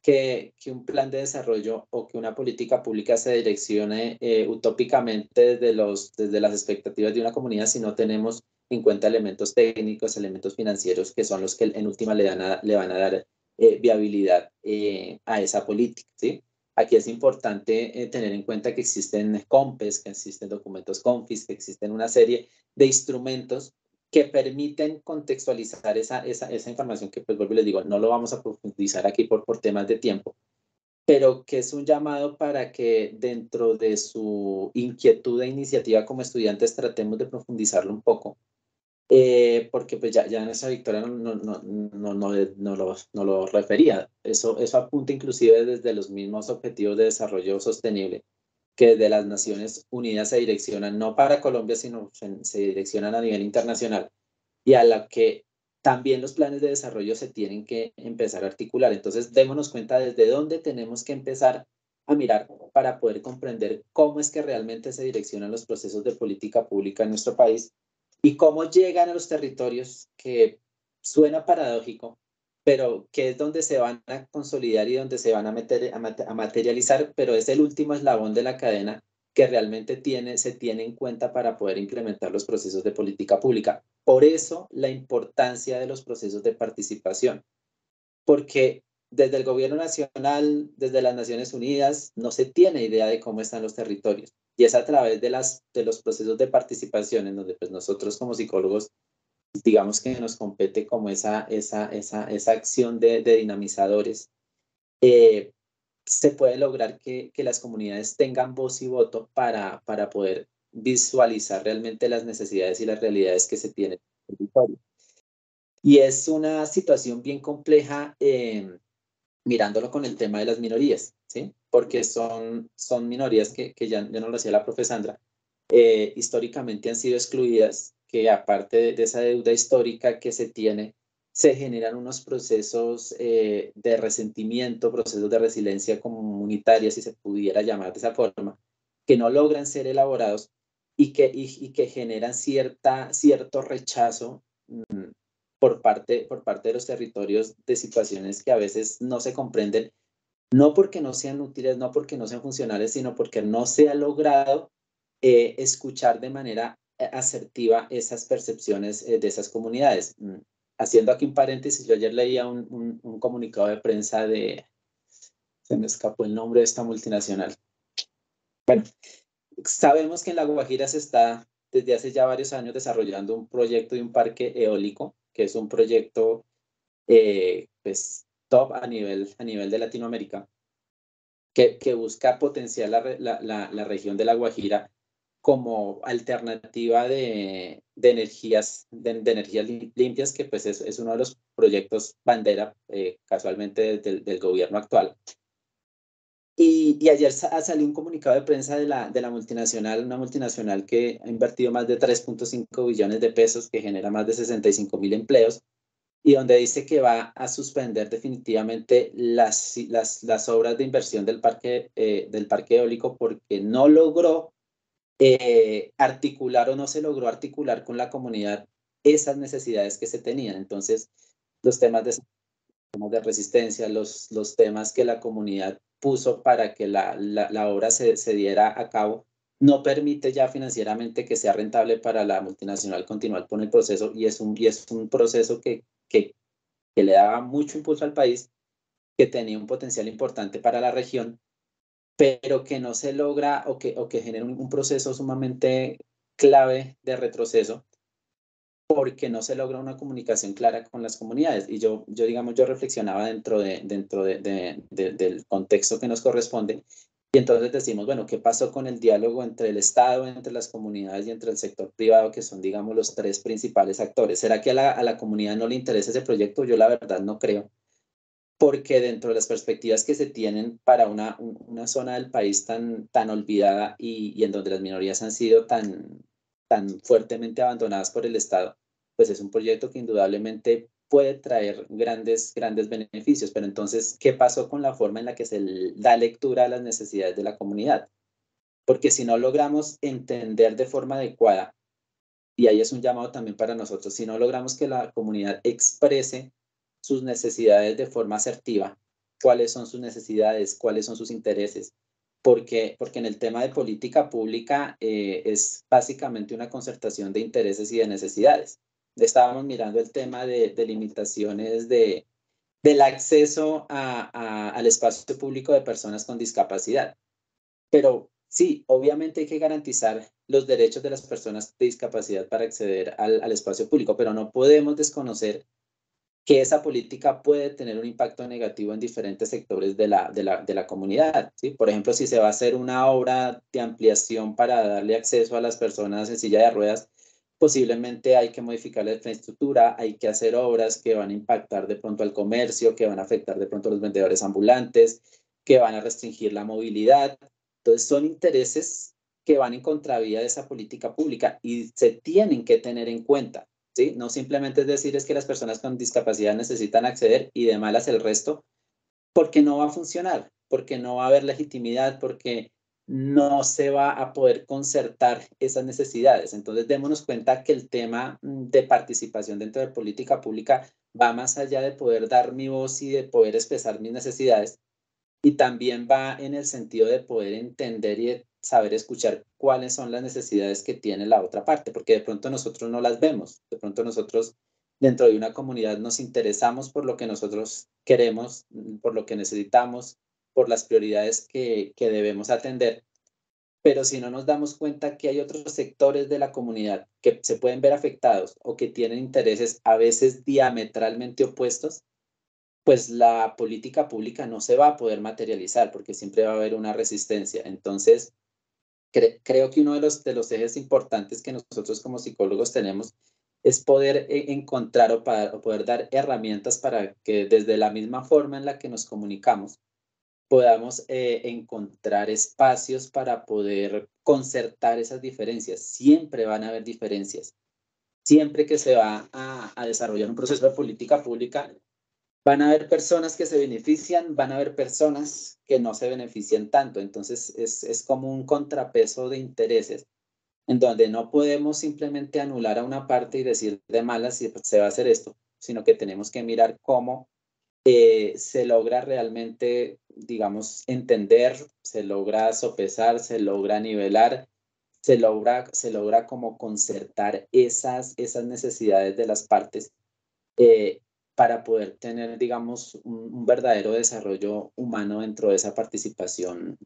que un plan de desarrollo o que una política pública se direccione utópicamente desde las expectativas de una comunidad si no tenemos en cuenta elementos técnicos, elementos financieros que son los que en última le van a dar viabilidad a esa política, ¿sí? Aquí es importante tener en cuenta que existen COMPES, que existen documentos CONFIS, que existen una serie de instrumentos que permiten contextualizar esa información que, pues, vuelvo y les digo, no lo vamos a profundizar aquí por temas de tiempo, pero que es un llamado para que dentro de su inquietud e iniciativa como estudiantes tratemos de profundizarlo un poco, porque pues ya nuestra Victoria no lo refería. Eso apunta inclusive desde los mismos objetivos de desarrollo sostenible que de las Naciones Unidas se direccionan no para Colombia, sino se direccionan a nivel internacional y a la que también los planes de desarrollo se tienen que empezar a articular. Entonces, démonos cuenta desde dónde tenemos que empezar a mirar para poder comprender cómo es que realmente se direccionan los procesos de política pública en nuestro país y cómo llegan a los territorios, que suena paradójico, pero que es donde se van a consolidar y donde se van a materializar, pero es el último eslabón de la cadena que realmente se tiene en cuenta para poder implementar los procesos de política pública. Por eso la importancia de los procesos de participación, porque desde el gobierno nacional, desde las Naciones Unidas, no se tiene idea de cómo están los territorios. Y es a través de los procesos de participación en donde pues, nosotros como psicólogos digamos que nos compete como esa acción de dinamizadores, se puede lograr que las comunidades tengan voz y voto para poder visualizar realmente las necesidades y las realidades que se tienen en el territorio. Y es una situación bien compleja mirándolo con el tema de las minorías, ¿sí? Porque son minorías que ya nos lo decía la profe Sandra, históricamente han sido excluidas, que aparte de esa deuda histórica que se tiene, se generan unos procesos de resentimiento, procesos de resiliencia comunitaria, si se pudiera llamar de esa forma, que no logran ser elaborados y que generan cierto rechazo por parte de los territorios de situaciones que a veces no se comprenden, no porque no sean útiles, no porque no sean funcionales, sino porque no se ha logrado escuchar de manera asertiva esas percepciones de esas comunidades. Haciendo aquí un paréntesis, yo ayer leía un comunicado de prensa se me escapó el nombre de esta multinacional. Bueno, sabemos que en La Guajira se está desde hace ya varios años desarrollando un proyecto de un parque eólico, que es un proyecto pues, top a nivel de Latinoamérica, que busca potenciar la región de La Guajira como alternativa de energías limpias, que pues es uno de los proyectos bandera casualmente del gobierno actual. Y ayer salió un comunicado de prensa de la multinacional, una multinacional que ha invertido más de 3.5 billones de pesos, que genera más de 65.000 empleos, y donde dice que va a suspender definitivamente las obras de inversión del parque eólico porque no logró articular o no se logró articular con la comunidad esas necesidades que se tenían. Entonces, los temas de resistencia, los temas que la comunidad puso para que la obra se diera a cabo, no permite ya financieramente que sea rentable para la multinacional continuar con el proceso y es un proceso que le daba mucho impulso al país, que tenía un potencial importante para la región, pero que no se logra o que genera un proceso sumamente clave de retroceso porque no se logra una comunicación clara con las comunidades. Y yo digamos, yo reflexionaba dentro del contexto que nos corresponde, y entonces decimos, bueno, ¿qué pasó con el diálogo entre el Estado, entre las comunidades y entre el sector privado, que son, digamos, los tres principales actores? ¿Será que a la comunidad no le interesa ese proyecto? Yo la verdad no creo, porque dentro de las perspectivas que se tienen para una zona del país tan olvidada y en donde las minorías han sido tan fuertemente abandonadas por el Estado, pues es un proyecto que indudablemente puede traer grandes beneficios. Pero entonces, ¿qué pasó con la forma en la que se da lectura a las necesidades de la comunidad? Porque si no logramos entender de forma adecuada, y ahí es un llamado también para nosotros, si no logramos que la comunidad exprese sus necesidades de forma asertiva, cuáles son sus necesidades, cuáles son sus intereses, porque en el tema de política pública es básicamente una concertación de intereses y de necesidades. Estábamos mirando el tema de limitaciones del acceso al espacio público de personas con discapacidad. Pero sí, obviamente hay que garantizar los derechos de las personas de discapacidad para acceder al espacio público, pero no podemos desconocer que esa política puede tener un impacto negativo en diferentes sectores de la comunidad, ¿sí? Por ejemplo, si se va a hacer una obra de ampliación para darle acceso a las personas en silla de ruedas, posiblemente hay que modificar la infraestructura, hay que hacer obras que van a impactar de pronto al comercio, que van a afectar de pronto a los vendedores ambulantes, que van a restringir la movilidad. Entonces, son intereses que van en contravía de esa política pública y se tienen que tener en cuenta. ¿Sí? No simplemente es decir es que las personas con discapacidad necesitan acceder y de malas el resto, porque no va a funcionar, porque no va a haber legitimidad, porque no se va a poder concertar esas necesidades. Entonces, démonos cuenta que el tema de participación dentro de política pública va más allá de poder dar mi voz y de poder expresar mis necesidades, y también va en el sentido de poder entender y de saber escuchar cuáles son las necesidades que tiene la otra parte, porque de pronto nosotros no las vemos, de pronto nosotros dentro de una comunidad nos interesamos por lo que nosotros queremos, por lo que necesitamos, por las prioridades que debemos atender, pero si no nos damos cuenta que hay otros sectores de la comunidad que se pueden ver afectados o que tienen intereses a veces diametralmente opuestos, pues la política pública no se va a poder materializar porque siempre va a haber una resistencia. Entonces, creo que uno de los ejes importantes que nosotros como psicólogos tenemos es poder encontrar o poder dar herramientas para que desde la misma forma en la que nos comunicamos podamos encontrar espacios para poder concertar esas diferencias. Siempre van a haber diferencias. Siempre que se va a desarrollar un proceso de política pública, van a haber personas que se benefician, van a haber personas que no se benefician tanto. Entonces, es como un contrapeso de intereses en donde no podemos simplemente anular a una parte y decir de malas si se va a hacer esto, sino que tenemos que mirar cómo se logra realmente, digamos, entender, se logra sopesar, se logra nivelar, se logra como concertar esas necesidades de las partes eh, para poder tener, digamos, un verdadero desarrollo humano dentro de esa participación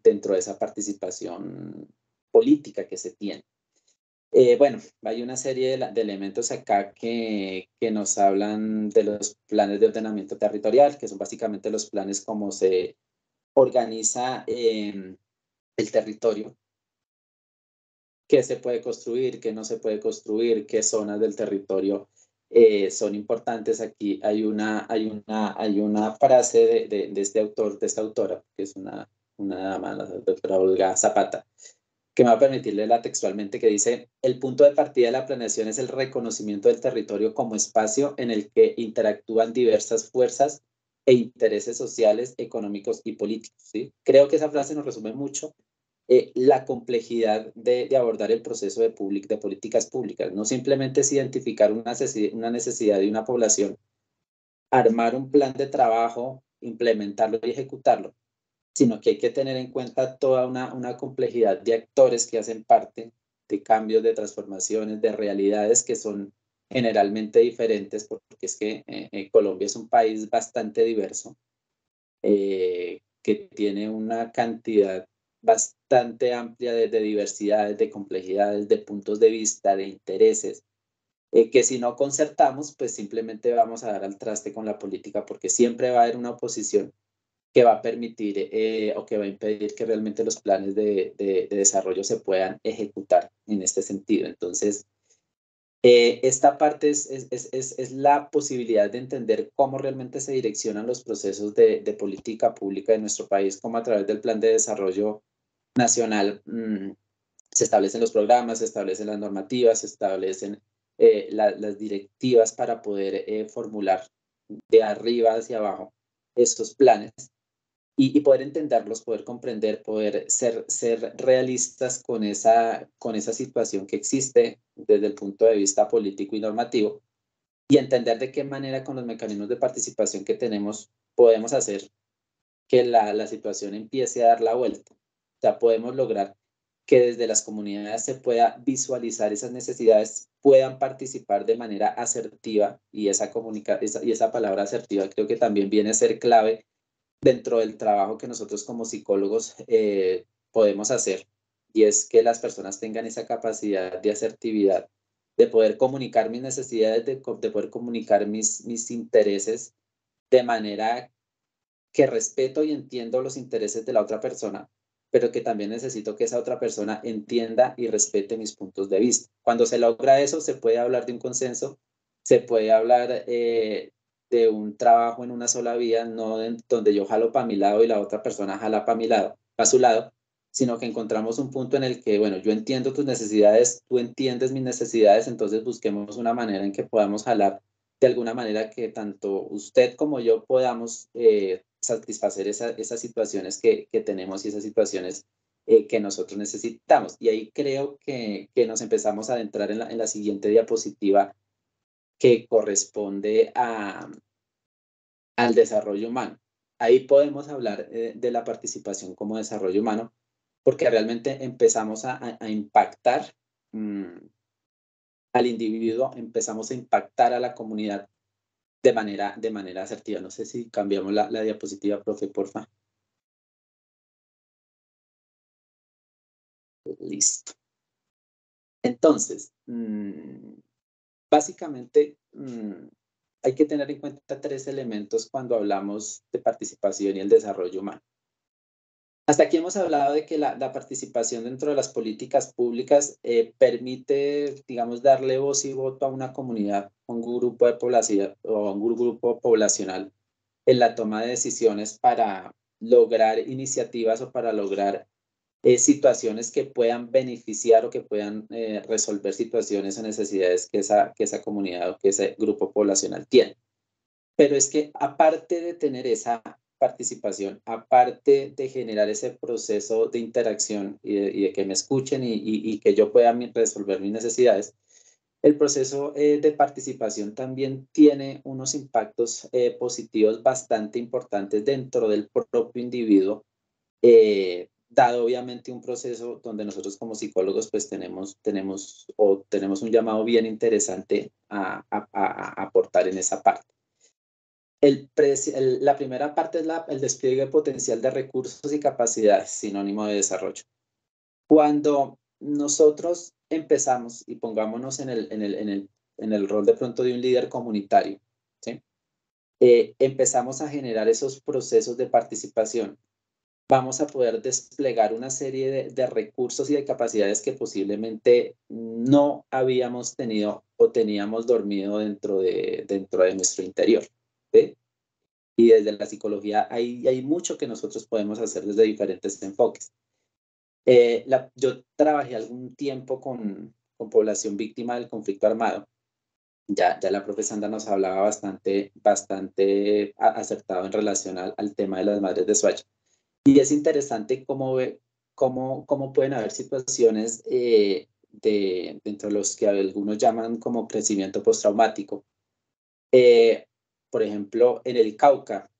política que se tiene. Bueno, hay una serie de elementos acá que nos hablan de los planes de ordenamiento territorial, que son básicamente los planes como se organiza el territorio, qué se puede construir, qué no se puede construir, qué zonas del territorio son importantes. Aquí hay una frase de este autor, de esta autora, que es una dama, la doctora Olga Zapata, que me va a permitir leerla textualmente, que dice: el punto de partida de la planeación es el reconocimiento del territorio como espacio en el que interactúan diversas fuerzas e intereses sociales, económicos y políticos. ¿Sí? Creo que esa frase nos resume mucho la complejidad de abordar el proceso de políticas públicas. No simplemente es identificar una necesidad de una población, armar un plan de trabajo, implementarlo y ejecutarlo, sino que hay que tener en cuenta toda una complejidad de actores que hacen parte de cambios, de transformaciones, de realidades que son generalmente diferentes, porque es que Colombia es un país bastante diverso, que tiene una cantidad bastante amplia de diversidades, de complejidades, de puntos de vista, de intereses. que si no concertamos, pues simplemente vamos a dar al traste con la política, porque siempre va a haber una oposición que va a permitir o que va a impedir que realmente los planes de desarrollo se puedan ejecutar en este sentido. Entonces, esta parte es la posibilidad de entender cómo realmente se direccionan los procesos de política pública de nuestro país, cómo a través del Plan de Desarrollo Nacional se establecen los programas, se establecen las normativas, se establecen las directivas para poder formular de arriba hacia abajo estos planes y poder entenderlos, poder comprender, poder ser realistas con esa situación que existe desde el punto de vista político y normativo y entender de qué manera con los mecanismos de participación que tenemos podemos hacer que la situación empiece a dar la vuelta. O sea, podemos lograr que desde las comunidades se pueda visualizar esas necesidades, puedan participar de manera asertiva y esa palabra asertiva creo que también viene a ser clave dentro del trabajo que nosotros como psicólogos podemos hacer, y es que las personas tengan esa capacidad de asertividad, de poder comunicar mis necesidades, de poder comunicar mis intereses de manera que respeto y entiendo los intereses de la otra persona, pero que también necesito que esa otra persona entienda y respete mis puntos de vista. Cuando se logra eso, se puede hablar de un consenso, se puede hablar de un trabajo en una sola vía, no donde yo jalo para mi lado y la otra persona jala para mi lado, para su lado, sino que encontramos un punto en el que, bueno, yo entiendo tus necesidades, tú entiendes mis necesidades, entonces busquemos una manera en que podamos jalar de alguna manera que tanto usted como yo podamos satisfacer esas situaciones que tenemos y esas situaciones que nosotros necesitamos. Y ahí creo que nos empezamos a adentrar en la siguiente diapositiva que corresponde al desarrollo humano. Ahí podemos hablar de la participación como desarrollo humano, porque realmente empezamos a impactar al individuo, empezamos a impactar a la comunidad de manera asertiva. No sé si cambiamos la diapositiva, profe, porfa. Listo. Entonces, básicamente hay que tener en cuenta 3 elementos cuando hablamos de participación y el desarrollo humano. Hasta aquí hemos hablado de que la participación dentro de las políticas públicas permite, digamos, darle voz y voto a una comunidad, a un grupo de población o a un grupo poblacional en la toma de decisiones para lograr iniciativas o para lograr situaciones que puedan beneficiar o que puedan resolver situaciones o necesidades que esa comunidad o que ese grupo poblacional tiene. Pero es que aparte de tener esa participación, aparte de generar ese proceso de interacción y de que me escuchen y que yo pueda resolver mis necesidades, el proceso de participación también tiene unos impactos positivos bastante importantes dentro del propio individuo, dado obviamente un proceso donde nosotros como psicólogos pues tenemos un llamado bien interesante a aportar en esa parte. La primera parte es el despliegue potencial de recursos y capacidades, sinónimo de desarrollo. Cuando nosotros empezamos y pongámonos en el rol de pronto de un líder comunitario, ¿sí? Empezamos a generar esos procesos de participación, vamos a poder desplegar una serie de recursos y de capacidades que posiblemente no habíamos tenido o teníamos dormido dentro de nuestro interior, ¿sí? Y desde la psicología hay mucho que nosotros podemos hacer desde diferentes enfoques. Yo trabajé algún tiempo con población víctima del conflicto armado. Ya la profesora Sandra nos hablaba bastante acertado en relación al tema de las madres de Soacha. Y es interesante cómo pueden haber situaciones dentro de los que algunos llaman como crecimiento postraumático. Por ejemplo, en el Cauca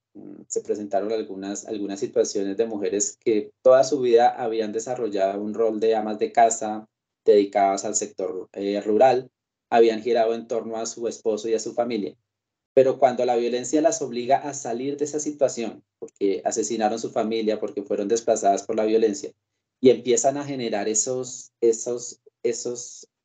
se presentaron algunas situaciones de mujeres que toda su vida habían desarrollado un rol de amas de casa dedicadas al sector rural, habían girado en torno a su esposo y a su familia. Pero cuando la violencia las obliga a salir de esa situación, porque asesinaron su familia, porque fueron desplazadas por la violencia, y empiezan a generar esos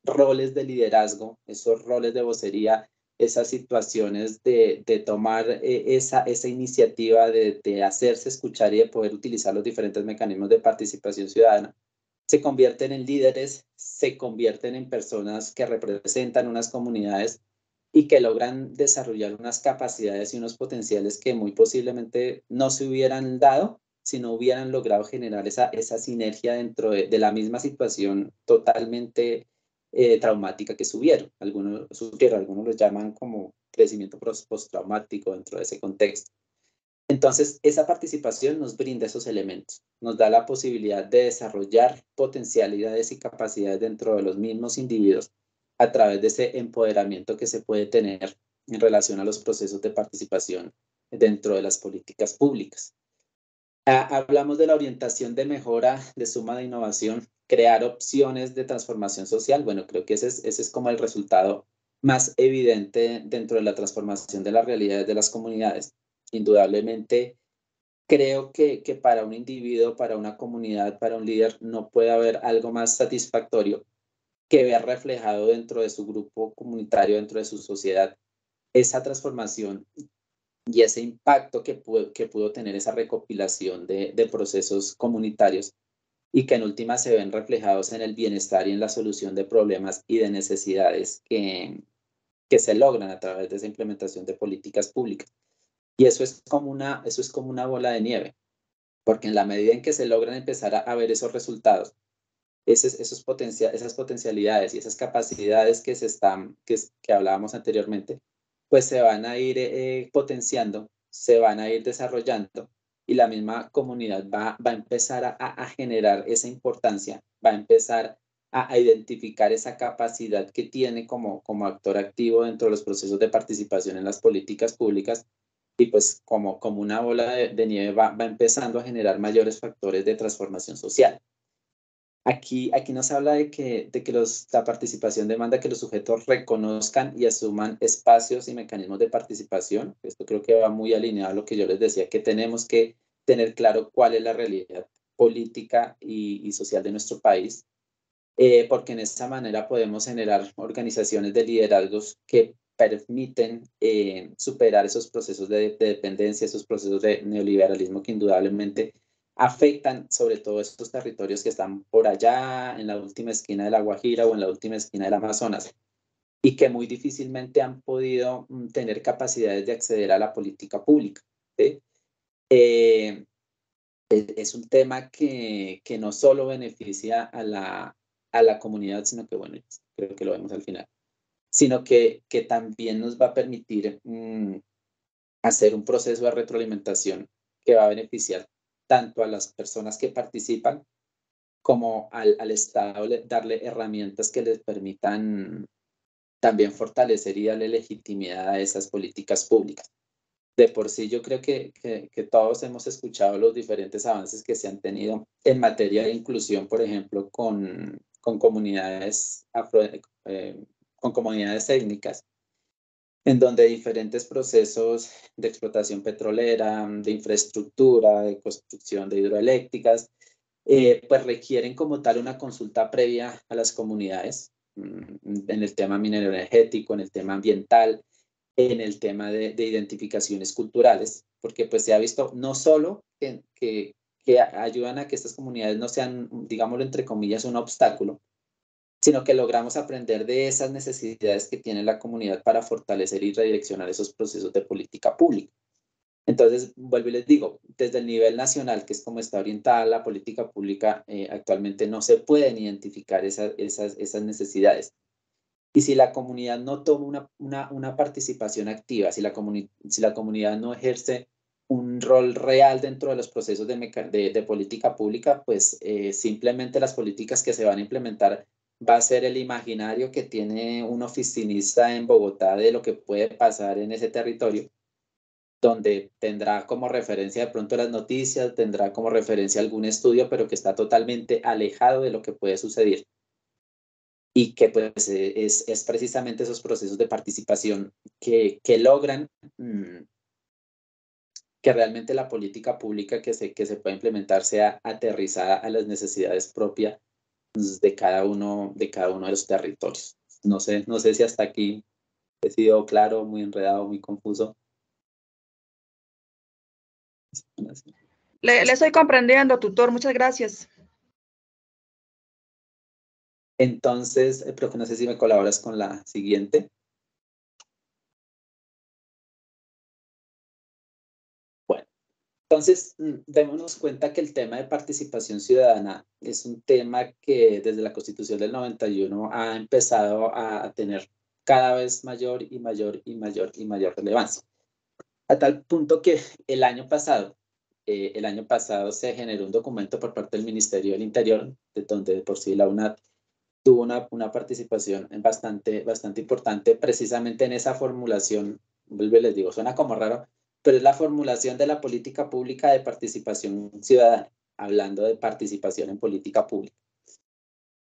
roles de liderazgo, esos roles de vocería, esas situaciones de tomar esa iniciativa de hacerse escuchar y de poder utilizar los diferentes mecanismos de participación ciudadana, se convierten en líderes, se convierten en personas que representan unas comunidades y que logran desarrollar unas capacidades y unos potenciales que muy posiblemente no se hubieran dado si no hubieran logrado generar esa sinergia dentro de la misma situación totalmente traumática que sufrieron. Algunos lo llaman como crecimiento postraumático dentro de ese contexto. Entonces, esa participación nos brinda esos elementos, nos da la posibilidad de desarrollar potencialidades y capacidades dentro de los mismos individuos a través de ese empoderamiento que se puede tener en relación a los procesos de participación dentro de las políticas públicas. Hablamos de la orientación de mejora, de suma de innovación, crear opciones de transformación social. Bueno, creo que ese es como el resultado más evidente dentro de la transformación de las realidades de las comunidades. Indudablemente, creo que para un individuo, para una comunidad, para un líder, no puede haber algo más satisfactorio que ver reflejado dentro de su grupo comunitario, dentro de su sociedad, esa transformación y ese impacto que pudo tener esa recopilación de procesos comunitarios y que en última se ven reflejados en el bienestar y en la solución de problemas y de necesidades que se logran a través de esa implementación de políticas públicas. Y eso es como una bola de nieve, porque en la medida en que se logran empezar a ver esos resultados, esas potencialidades y esas capacidades que hablábamos anteriormente, pues se van a ir potenciando, se van a ir desarrollando y la misma comunidad va a empezar a generar esa importancia, va a empezar a identificar esa capacidad que tiene como actor activo dentro de los procesos de participación en las políticas públicas y pues como una bola de nieve va empezando a generar mayores factores de transformación social. Aquí nos habla de que la participación demanda que los sujetos reconozcan y asuman espacios y mecanismos de participación. Esto creo que va muy alineado a lo que yo les decía, que tenemos que tener claro cuál es la realidad política y social de nuestro país, porque en esta manera podemos generar organizaciones de liderazgos que permiten superar esos procesos de dependencia, esos procesos de neoliberalismo que indudablemente afectan sobre todo estos territorios que están por allá en la última esquina de La Guajira o en la última esquina del Amazonas y que muy difícilmente han podido tener capacidades de acceder a la política pública. ¿Sí? Es un tema que no solo beneficia a la comunidad, sino que, bueno, creo que lo vemos al final, sino que también nos va a permitir hacer un proceso de retroalimentación que va a beneficiar tanto a las personas que participan como al Estado, darle herramientas que les permitan también fortalecer y darle legitimidad a esas políticas públicas. De por sí, yo creo que todos hemos escuchado los diferentes avances que se han tenido en materia de inclusión, por ejemplo, con comunidades con comunidades étnicas, en donde diferentes procesos de explotación petrolera, de infraestructura, de construcción de hidroeléctricas, pues requieren como tal una consulta previa a las comunidades en el tema minero energético, en el tema ambiental, en el tema de identificaciones culturales, porque pues se ha visto no solo que ayudan a que estas comunidades no sean, digámoslo entre comillas, un obstáculo, sino que logramos aprender de esas necesidades que tiene la comunidad para fortalecer y redireccionar esos procesos de política pública. Entonces, vuelvo y les digo, desde el nivel nacional, que es como está orientada la política pública, actualmente no se pueden identificar esas necesidades. Y si la comunidad no toma una participación activa, si la comunidad no ejerce un rol real dentro de los procesos de política pública, pues simplemente las políticas que se van a implementar va a ser el imaginario que tiene un oficinista en Bogotá de lo que puede pasar en ese territorio, donde tendrá como referencia de pronto las noticias, tendrá como referencia algún estudio, pero que está totalmente alejado de lo que puede suceder. Y que pues es precisamente esos procesos de participación que logran que realmente la política pública que se pueda implementar sea aterrizada a las necesidades propias de cada uno de los territorios. No sé si hasta aquí he sido claro, muy enredado, muy confuso. Le estoy comprendiendo, tutor. Muchas gracias. Entonces, profe, no sé si me colaboras con la siguiente. Bueno, entonces, démonos cuenta que el tema de participación ciudadana es un tema que desde la Constitución del 91 ha empezado a tener cada vez mayor y mayor y mayor y mayor relevancia. A tal punto que el año pasado se generó un documento por parte del Ministerio del Interior, de donde de por sí la UNAT tuvo una participación bastante importante precisamente en esa formulación. Vuelvo y les digo, suena como raro, pero es la formulación de la política pública de participación ciudadana, hablando de participación en política pública.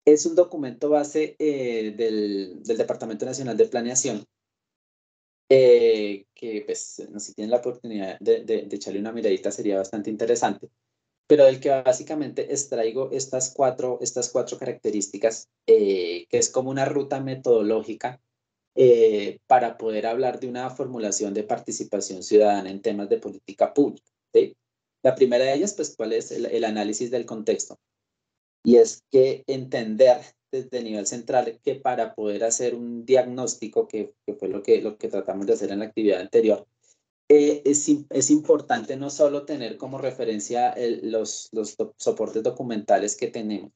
Es un documento base del Departamento Nacional de Planeación, que pues si tienen la oportunidad de echarle una miradita sería bastante interesante, pero del que básicamente extraigo estas cuatro características, que es como una ruta metodológica para poder hablar de una formulación de participación ciudadana en temas de política pública, ¿sí? La primera de ellas, pues, ¿cuál es el análisis del contexto? Y es que entender desde el nivel central que para poder hacer un diagnóstico, que fue lo que tratamos de hacer en la actividad anterior, es importante no solo tener como referencia los soportes documentales que tenemos,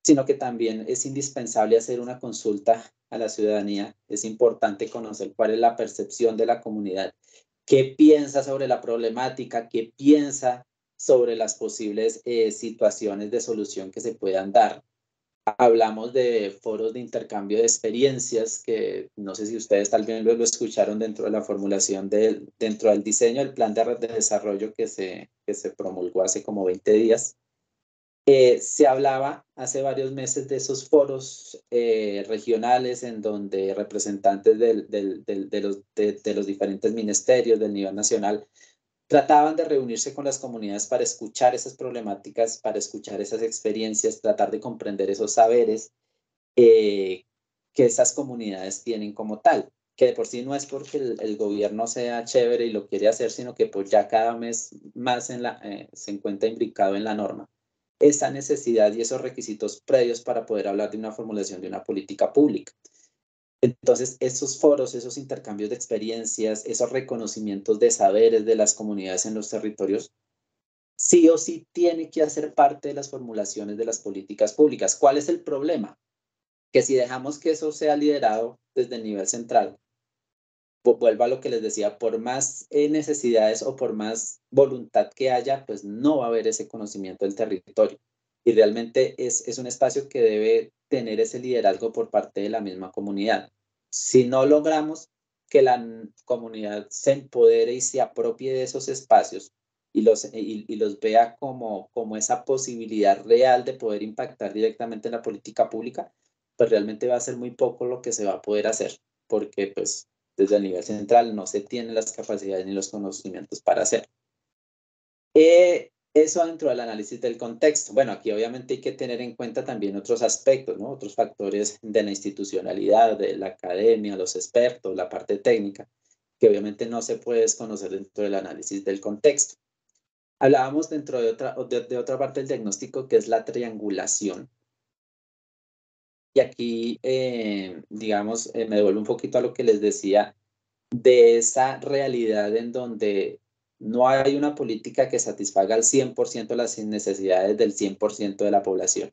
sino que también es indispensable hacer una consulta a la ciudadanía. Es importante conocer cuál es la percepción de la comunidad, qué piensa sobre la problemática, qué piensa sobre las posibles situaciones de solución que se puedan dar. Hablamos de foros de intercambio de experiencias, que no sé si ustedes tal vez lo escucharon dentro de la formulación dentro del diseño del plan de desarrollo que se promulgó hace como 20 días. Se hablaba hace varios meses de esos foros regionales en donde representantes de los diferentes ministerios del nivel nacional trataban de reunirse con las comunidades para escuchar esas problemáticas, para escuchar esas experiencias, tratar de comprender esos saberes que esas comunidades tienen como tal, que de por sí no es porque el gobierno sea chévere y lo quiere hacer, sino que pues ya cada mes más se encuentra imbricado en la norma esa necesidad y esos requisitos previos para poder hablar de una formulación de una política pública. Entonces, esos foros, esos intercambios de experiencias, esos reconocimientos de saberes de las comunidades en los territorios, sí o sí tiene que hacer parte de las formulaciones de las políticas públicas. ¿Cuál es el problema? Que si dejamos que eso sea liderado desde el nivel central, vuelvo a lo que les decía, por más necesidades o por más voluntad que haya, pues no va a haber ese conocimiento del territorio. Y realmente es un espacio que debe tener ese liderazgo por parte de la misma comunidad. Si no logramos que la comunidad se empodere y se apropie de esos espacios y los vea como esa posibilidad real de poder impactar directamente en la política pública, pues realmente va a ser muy poco lo que se va a poder hacer, porque pues desde el nivel central no se tienen las capacidades ni los conocimientos para hacer. Eso dentro del análisis del contexto. Bueno, aquí obviamente hay que tener en cuenta también otros aspectos, ¿no? Otros factores de la institucionalidad, de la academia, los expertos, la parte técnica, que obviamente no se puede desconocer dentro del análisis del contexto. Hablábamos dentro de otra parte del diagnóstico, que es la triangulación. Y aquí, digamos, me devuelvo un poquito a lo que les decía de esa realidad en donde no hay una política que satisfaga al 100% las necesidades del 100% de la población.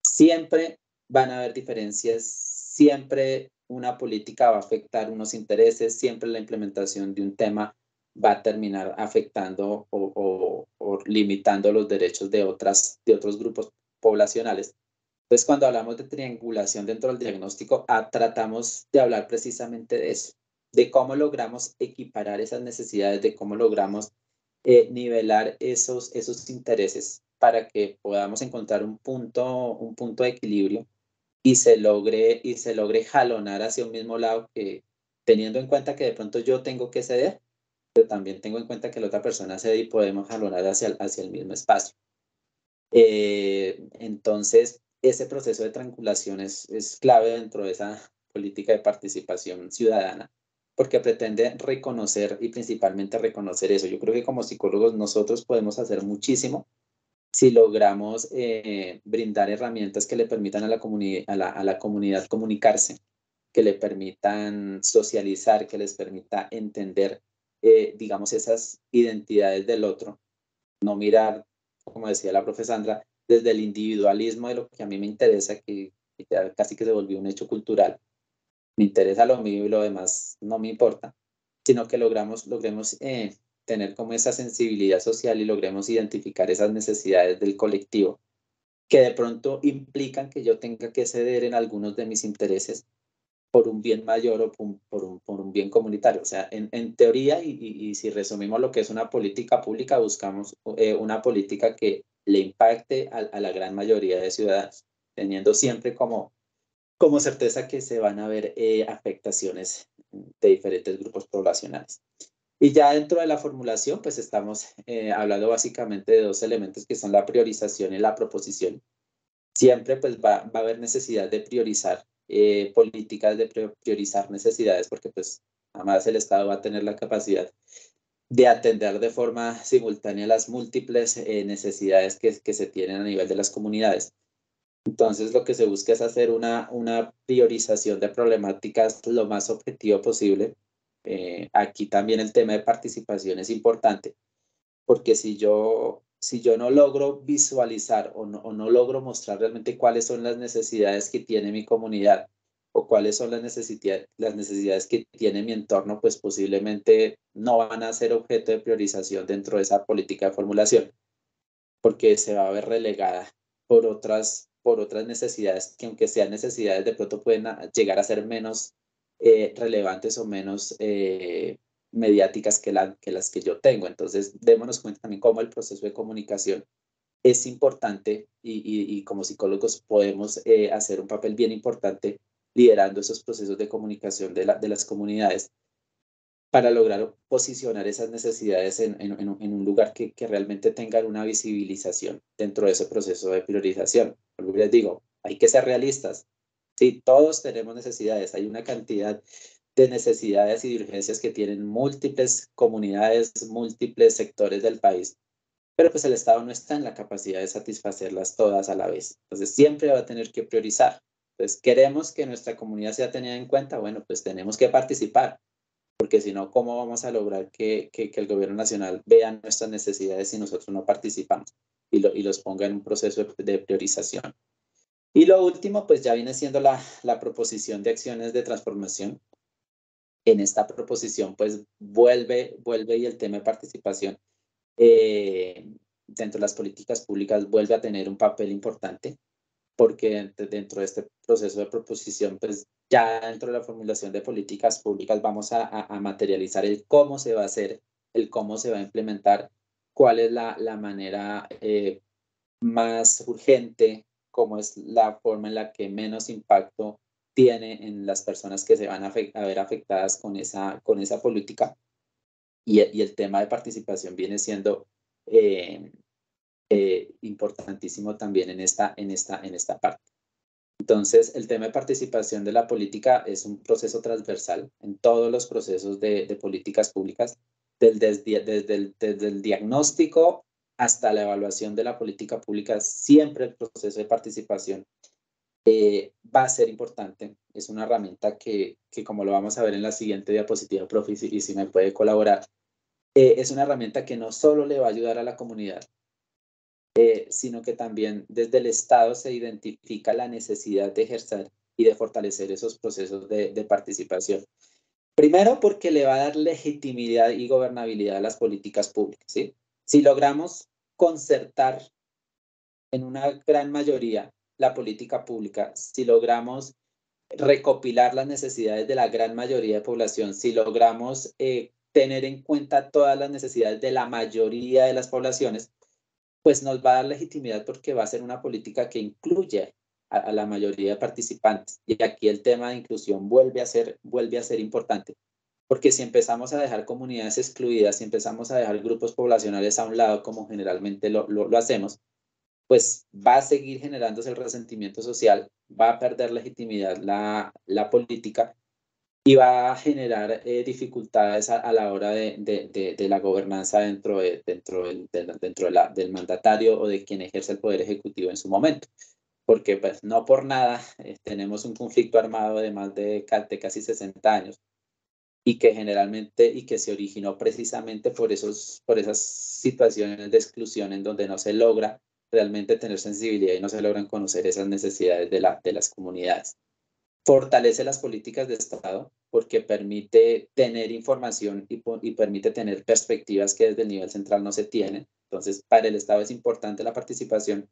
Siempre van a haber diferencias, siempre una política va a afectar unos intereses, siempre la implementación de un tema va a terminar afectando o limitando los derechos de otros grupos poblacionales. Entonces, cuando hablamos de triangulación dentro del diagnóstico, tratamos de hablar precisamente de eso, de cómo logramos equiparar esas necesidades, de cómo logramos nivelar esos intereses para que podamos encontrar un punto de equilibrio y se logre jalonar hacia un mismo lado, que teniendo en cuenta que de pronto yo tengo que ceder, pero también tengo en cuenta que la otra persona cede y podemos jalonar hacia el mismo espacio. Entonces, ese proceso de triangulación es clave dentro de esa política de participación ciudadana, porque pretende reconocer y principalmente reconocer eso. Yo creo que como psicólogos nosotros podemos hacer muchísimo si logramos brindar herramientas que le permitan a la comunidad comunicarse, que le permitan socializar, que les permita entender, digamos, esas identidades del otro, no mirar, como decía la profe Sandra, desde el individualismo de lo que a mí me interesa, que ya casi que se volvió un hecho cultural. Me interesa lo mío y lo demás no me importa, sino que logremos tener como esa sensibilidad social y logremos identificar esas necesidades del colectivo que de pronto implican que yo tenga que ceder en algunos de mis intereses por un bien mayor o por un bien comunitario. O sea, en teoría, y si resumimos lo que es una política pública, buscamos una política que le impacte a la gran mayoría de ciudadanos, teniendo siempre como certeza que se van a ver afectaciones de diferentes grupos poblacionales. Y ya dentro de la formulación, pues estamos hablando básicamente de dos elementos que son la priorización y la proposición. Siempre pues va a haber necesidad de priorizar políticas, de priorizar necesidades, porque pues además el Estado va a tener la capacidad de atender de forma simultánea las múltiples necesidades que se tienen a nivel de las comunidades. Entonces lo que se busca es hacer una priorización de problemáticas lo más objetivo posible. Aquí también el tema de participación es importante, porque si yo no logro visualizar o no logro mostrar realmente cuáles son las necesidades que tiene mi comunidad o cuáles son las necesidades que tiene mi entorno, pues posiblemente no van a ser objeto de priorización dentro de esa política de formulación, porque se va a ver relegada por otras necesidades que, aunque sean necesidades, de pronto pueden llegar a ser menos relevantes o menos mediáticas que las que yo tengo. Entonces, démonos cuenta también cómo el proceso de comunicación es importante y como psicólogos podemos hacer un papel bien importante liderando esos procesos de comunicación de las comunidades para lograr posicionar esas necesidades en un lugar que realmente tengan una visibilización dentro de ese proceso de priorización. Porque les digo, hay que ser realistas. Sí, todos tenemos necesidades, hay una cantidad de necesidades y de urgencias que tienen múltiples comunidades, múltiples sectores del país, pero pues el Estado no está en la capacidad de satisfacerlas todas a la vez. Entonces siempre va a tener que priorizar. Entonces, ¿queremos que nuestra comunidad sea tenida en cuenta? Bueno, pues tenemos que participar, porque si no, ¿cómo vamos a lograr que el gobierno nacional vea nuestras necesidades si nosotros no participamos y los ponga en un proceso de priorización? Y lo último, pues ya viene siendo la proposición de acciones de transformación. En esta proposición, pues vuelve y el tema de participación dentro de las políticas públicas vuelve a tener un papel importante, porque dentro de este proceso de proposición, pues ya dentro de la formulación de políticas públicas vamos a materializar el cómo se va a hacer, el cómo se va a implementar, cuál es la manera más urgente, cómo es la forma en la que menos impacto tiene en las personas que se van a ver afectadas con esa política. Y el tema de participación viene siendo importantísimo también en esta parte. Entonces, el tema de participación de la política es un proceso transversal en todos los procesos de políticas públicas, desde el diagnóstico hasta la evaluación de la política pública. Siempre el proceso de participación va a ser importante. Es una herramienta que, como lo vamos a ver en la siguiente diapositiva, profe, y si me puede colaborar, es una herramienta que no solo le va a ayudar a la comunidad, sino que también desde el Estado se identifica la necesidad de ejercer y de fortalecer esos procesos de participación. Primero, porque le va a dar legitimidad y gobernabilidad a las políticas públicas, ¿sí? Si logramos concertar en una gran mayoría la política pública, si logramos recopilar las necesidades de la gran mayoría de población, si logramos tener en cuenta todas las necesidades de la mayoría de las poblaciones, pues nos va a dar legitimidad porque va a ser una política que incluye a la mayoría de participantes. Y aquí el tema de inclusión vuelve a ser importante, porque si empezamos a dejar comunidades excluidas, si empezamos a dejar grupos poblacionales a un lado, como generalmente lo hacemos, pues va a seguir generándose el resentimiento social, va a perder legitimidad la política y va a generar dificultades a la hora de la gobernanza dentro del mandatario o de quien ejerce el poder ejecutivo en su momento. Porque pues no por nada tenemos un conflicto armado de más de casi 60 años y que generalmente y que se originó precisamente por esas situaciones de exclusión en donde no se logra realmente tener sensibilidad y no se logran conocer esas necesidades de las comunidades. Fortalece las políticas de Estado porque permite tener información y permite tener perspectivas que desde el nivel central no se tienen. Entonces, para el Estado es importante la participación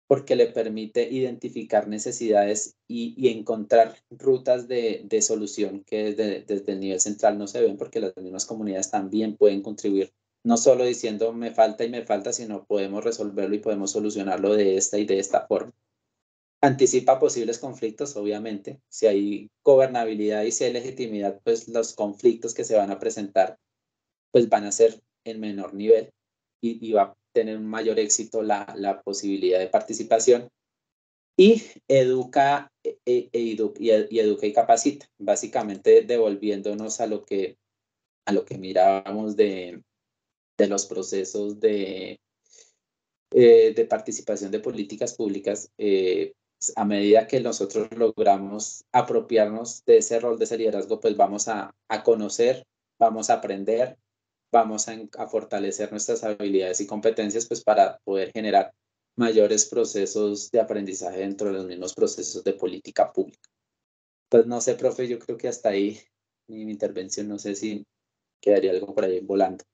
porque le permite identificar necesidades y encontrar rutas de solución que desde el nivel central no se ven, porque las mismas comunidades también pueden contribuir, no solo diciendo me falta y me falta, sino podemos resolverlo y podemos solucionarlo de esta y de esta forma. Anticipa posibles conflictos, obviamente. Si hay gobernabilidad y si hay legitimidad, pues los conflictos que se van a presentar pues van a ser en menor nivel y va a tener un mayor éxito la posibilidad de participación. Y educa y capacita, básicamente devolviéndonos a lo que mirábamos de los procesos de participación de políticas públicas. A medida que nosotros logramos apropiarnos de ese rol de ese liderazgo, pues vamos a conocer, vamos a aprender, vamos a fortalecer nuestras habilidades y competencias pues para poder generar mayores procesos de aprendizaje dentro de los mismos procesos de política pública. Pues no sé, profe, yo creo que hasta ahí mi intervención, no sé si quedaría algo por ahí volando.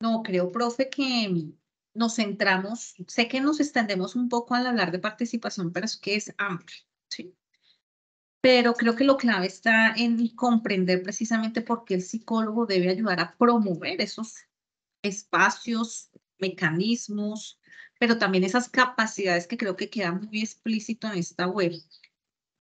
No, creo, profe, que nos centramos, sé que nos extendemos un poco al hablar de participación, pero es que es amplio, ¿sí? Pero creo que lo clave está en comprender precisamente por qué el psicólogo debe ayudar a promover esos espacios, mecanismos, pero también esas capacidades que creo que quedan muy explícito en esta web,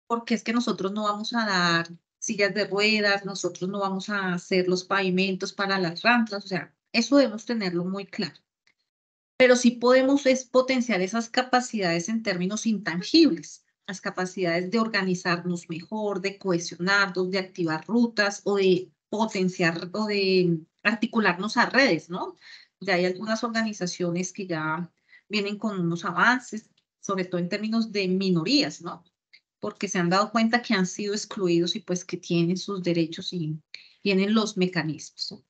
porque es que nosotros no vamos a dar sillas de ruedas, nosotros no vamos a hacer los pavimentos para las rampas, o sea, eso debemos tenerlo muy claro. Pero sí podemos es potenciar esas capacidades en términos intangibles, las capacidades de organizarnos mejor, de cohesionarnos, de activar rutas o de potenciar o de articularnos a redes, ¿no? Ya hay algunas organizaciones que ya vienen con unos avances, sobre todo en términos de minorías, ¿no? Porque se han dado cuenta que han sido excluidos y pues que tienen sus derechos y tienen los mecanismos.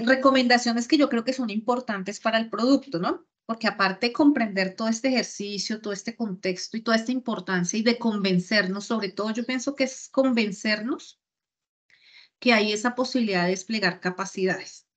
Recomendaciones que yo creo que son importantes para el producto, ¿no? Porque aparte de comprender todo este ejercicio, todo este contexto y toda esta importancia y de convencernos, sobre todo yo pienso que es convencernos que hay esa posibilidad de desplegar capacidades,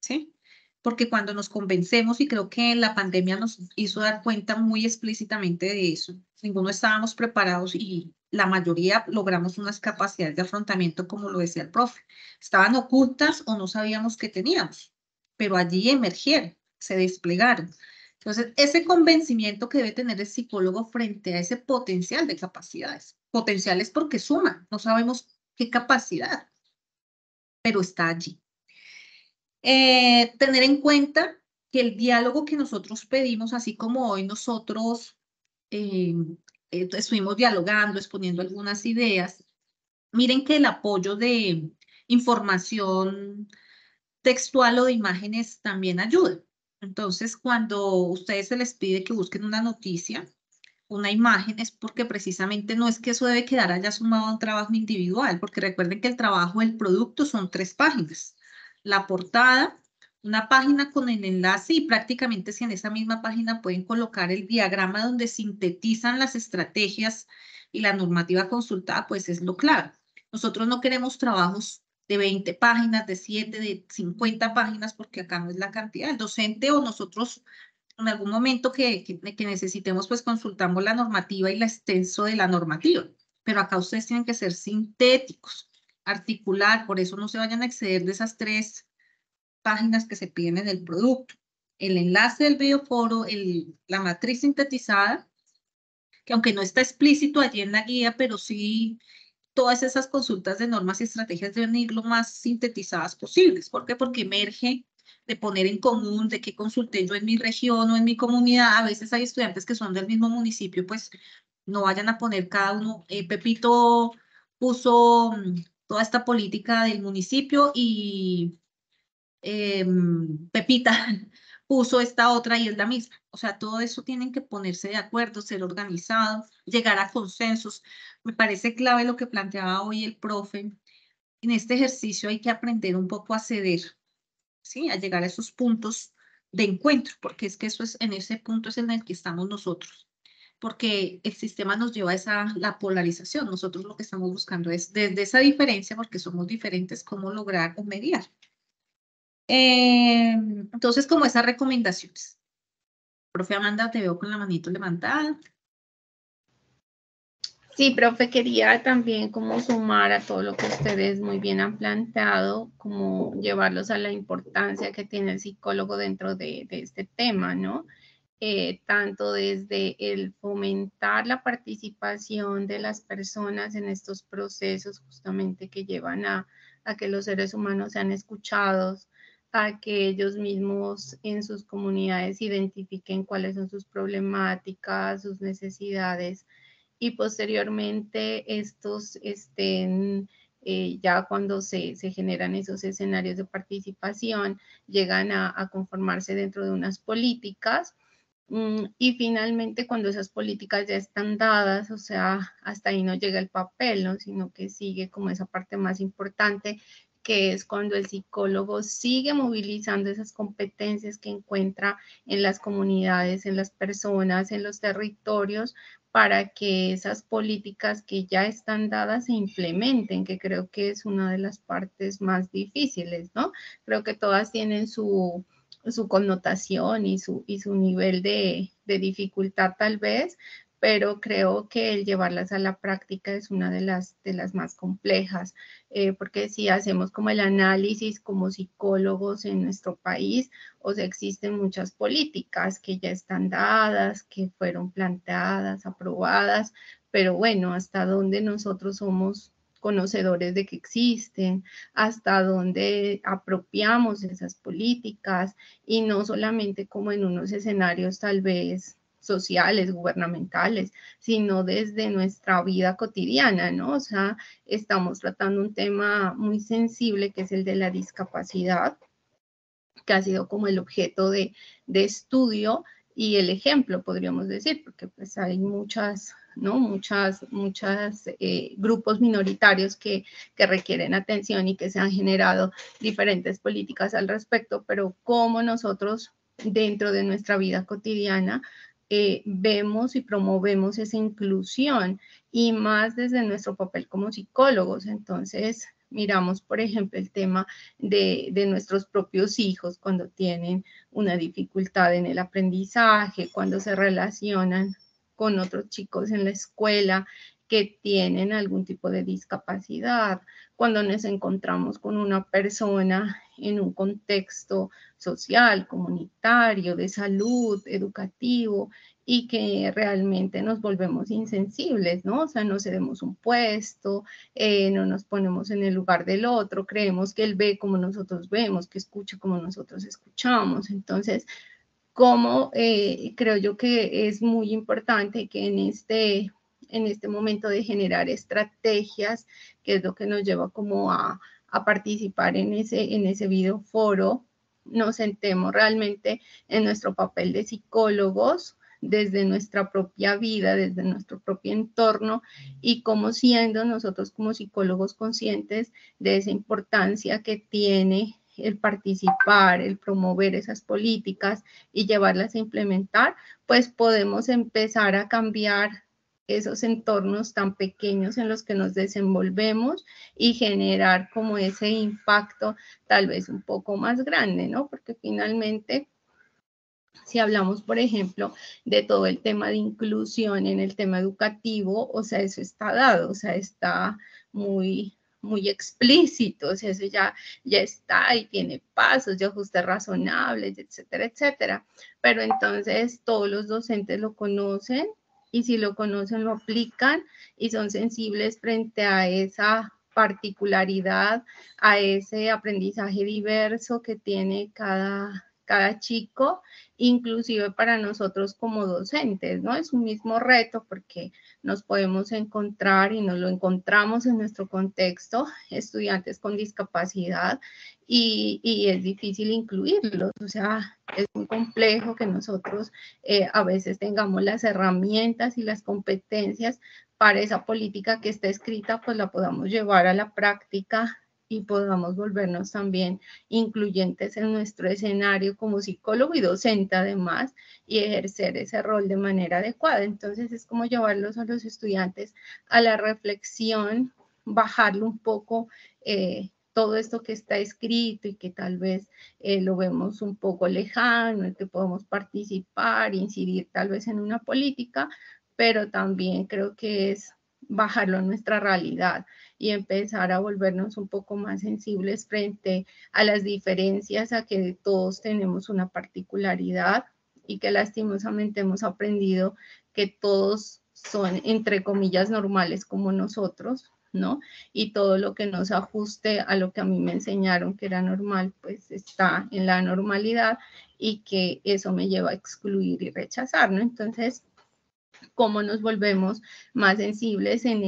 ¿sí? Porque cuando nos convencemos, y creo que la pandemia nos hizo dar cuenta muy explícitamente de eso, ninguno estábamos preparados y la mayoría logramos unas capacidades de afrontamiento, como lo decía el profe. Estaban ocultas o no sabíamos que teníamos, pero allí emergieron, se desplegaron. Entonces, ese convencimiento que debe tener el psicólogo frente a ese potencial de capacidades. Potenciales porque suman, no sabemos qué capacidad, pero está allí. Tener en cuenta que el diálogo que nosotros pedimos, así como hoy nosotros estuvimos dialogando, exponiendo algunas ideas, miren que el apoyo de información textual o de imágenes también ayuda. Entonces, cuando a ustedes se les pide que busquen una noticia, una imagen, es porque precisamente no es que eso debe quedar allá sumado a un trabajo individual, porque recuerden que el trabajo del producto son 3 páginas. La portada, una página con el enlace y prácticamente si en esa misma página pueden colocar el diagrama donde sintetizan las estrategias y la normativa consultada, pues es lo clave. Nosotros no queremos trabajos de 20 páginas, de 7, de 50 páginas, porque acá no es la cantidad. El docente o nosotros en algún momento que necesitemos, pues consultamos la normativa y la extenso de la normativa. Pero acá ustedes tienen que ser sintéticos, articular, por eso no se vayan a exceder de esas 3 páginas que se piden en el producto. El enlace del videoforo, la matriz sintetizada, que aunque no está explícito allí en la guía, pero sí todas esas consultas de normas y estrategias deben ir lo más sintetizadas posibles. ¿Por qué? Porque emerge de poner en común, de qué consulté yo en mi región o en mi comunidad. A veces hay estudiantes que son del mismo municipio, pues no vayan a poner cada uno, Pepito puso toda esta política del municipio y Pepita puso esta otra y es la misma. O sea, todo eso tienen que ponerse de acuerdo, ser organizados, llegar a consensos. Me parece clave lo que planteaba hoy el profe. En este ejercicio hay que aprender un poco a ceder, ¿sí? A llegar a esos puntos de encuentro, porque es que eso es, en ese punto es en el que estamos nosotros. Porque el sistema nos lleva a la polarización. Nosotros lo que estamos buscando es, desde esa diferencia, porque somos diferentes, cómo lograr o mediar. Entonces, como esas recomendaciones. Profe Amanda, te veo con la manito levantada. Sí, profe, quería también como sumar a todo lo que ustedes muy bien han planteado, como llevarlos a la importancia que tiene el psicólogo dentro de este tema, ¿no? Tanto desde el fomentar la participación de las personas en estos procesos justamente que llevan a que los seres humanos sean escuchados, a que ellos mismos en sus comunidades identifiquen cuáles son sus problemáticas, sus necesidades, y posteriormente estos estén, ya cuando se generan esos escenarios de participación, llegan a conformarse dentro de unas políticas. Y finalmente, cuando esas políticas ya están dadas, o sea, hasta ahí no llega el papel, ¿no? Sino que sigue como esa parte más importante, que es cuando el psicólogo sigue movilizando esas competencias que encuentra en las comunidades, en las personas, en los territorios, para que esas políticas que ya están dadas se implementen, que creo que es una de las partes más difíciles, ¿no? Creo que todas tienen su connotación y su nivel de dificultad tal vez, pero creo que el llevarlas a la práctica es una de las más complejas, porque si hacemos como el análisis como psicólogos en nuestro país, o sea, existen muchas políticas que ya están dadas, que fueron planteadas, aprobadas, pero bueno, hasta dónde nosotros somos conocedores de que existen, hasta dónde apropiamos esas políticas, y no solamente como en unos escenarios tal vez sociales, gubernamentales, sino desde nuestra vida cotidiana, ¿no? O sea, estamos tratando un tema muy sensible que es el de la discapacidad, que ha sido como el objeto de estudio y el ejemplo, podríamos decir, porque pues hay muchas, ¿no? Muchas grupos minoritarios que requieren atención y que se han generado diferentes políticas al respecto, pero cómo nosotros dentro de nuestra vida cotidiana vemos y promovemos esa inclusión, y más desde nuestro papel como psicólogos. Entonces, miramos, por ejemplo, el tema de nuestros propios hijos cuando tienen una dificultad en el aprendizaje, cuando se relacionan con otros chicos en la escuela que tienen algún tipo de discapacidad, cuando nos encontramos con una persona en un contexto social, comunitario, de salud, educativo, y que realmente nos volvemos insensibles, ¿no? O sea, no cedemos un puesto, no nos ponemos en el lugar del otro, creemos que él ve como nosotros vemos, que escucha como nosotros escuchamos. Entonces, como creo yo que es muy importante que en este momento de generar estrategias, que es lo que nos lleva como a participar en ese videoforo, nos sentemos realmente en nuestro papel de psicólogos, desde nuestra propia vida, desde nuestro propio entorno, y como siendo nosotros como psicólogos conscientes de esa importancia que tiene el participar, el promover esas políticas y llevarlas a implementar, pues podemos empezar a cambiar esos entornos tan pequeños en los que nos desenvolvemos y generar como ese impacto tal vez un poco más grande, ¿no? Porque finalmente, si hablamos, por ejemplo, de todo el tema de inclusión en el tema educativo, o sea, eso está dado, o sea, está muy explícito, o sea, eso ya está y tiene pasos de ajustes razonables, etcétera, etcétera. Pero entonces todos los docentes lo conocen, y si lo conocen lo aplican y son sensibles frente a esa particularidad, a ese aprendizaje diverso que tiene cada chico, inclusive para nosotros como docentes, ¿no? Es un mismo reto porque nos podemos encontrar y nos lo encontramos en nuestro contexto, estudiantes con discapacidad, y es difícil incluirlos, o sea, es muy complejo que nosotros a veces tengamos las herramientas y las competencias para esa política que está escrita, pues la podamos llevar a la práctica y podamos volvernos también incluyentes en nuestro escenario como psicólogo y docente además, y ejercer ese rol de manera adecuada. Entonces es como llevarlos a los estudiantes a la reflexión, bajarlo un poco todo esto que está escrito y que tal vez lo vemos un poco lejano, en que podemos participar, incidir tal vez en una política, pero también creo que es bajarlo a nuestra realidad y empezar a volvernos un poco más sensibles frente a las diferencias, a que todos tenemos una particularidad y que lastimosamente hemos aprendido que todos son, entre comillas, normales como nosotros, ¿no? Y todo lo que nos ajuste a lo que a mí me enseñaron que era normal, pues está en la normalidad, y que eso me lleva a excluir y rechazar, ¿no? Entonces, ¿cómo nos volvemos más sensibles en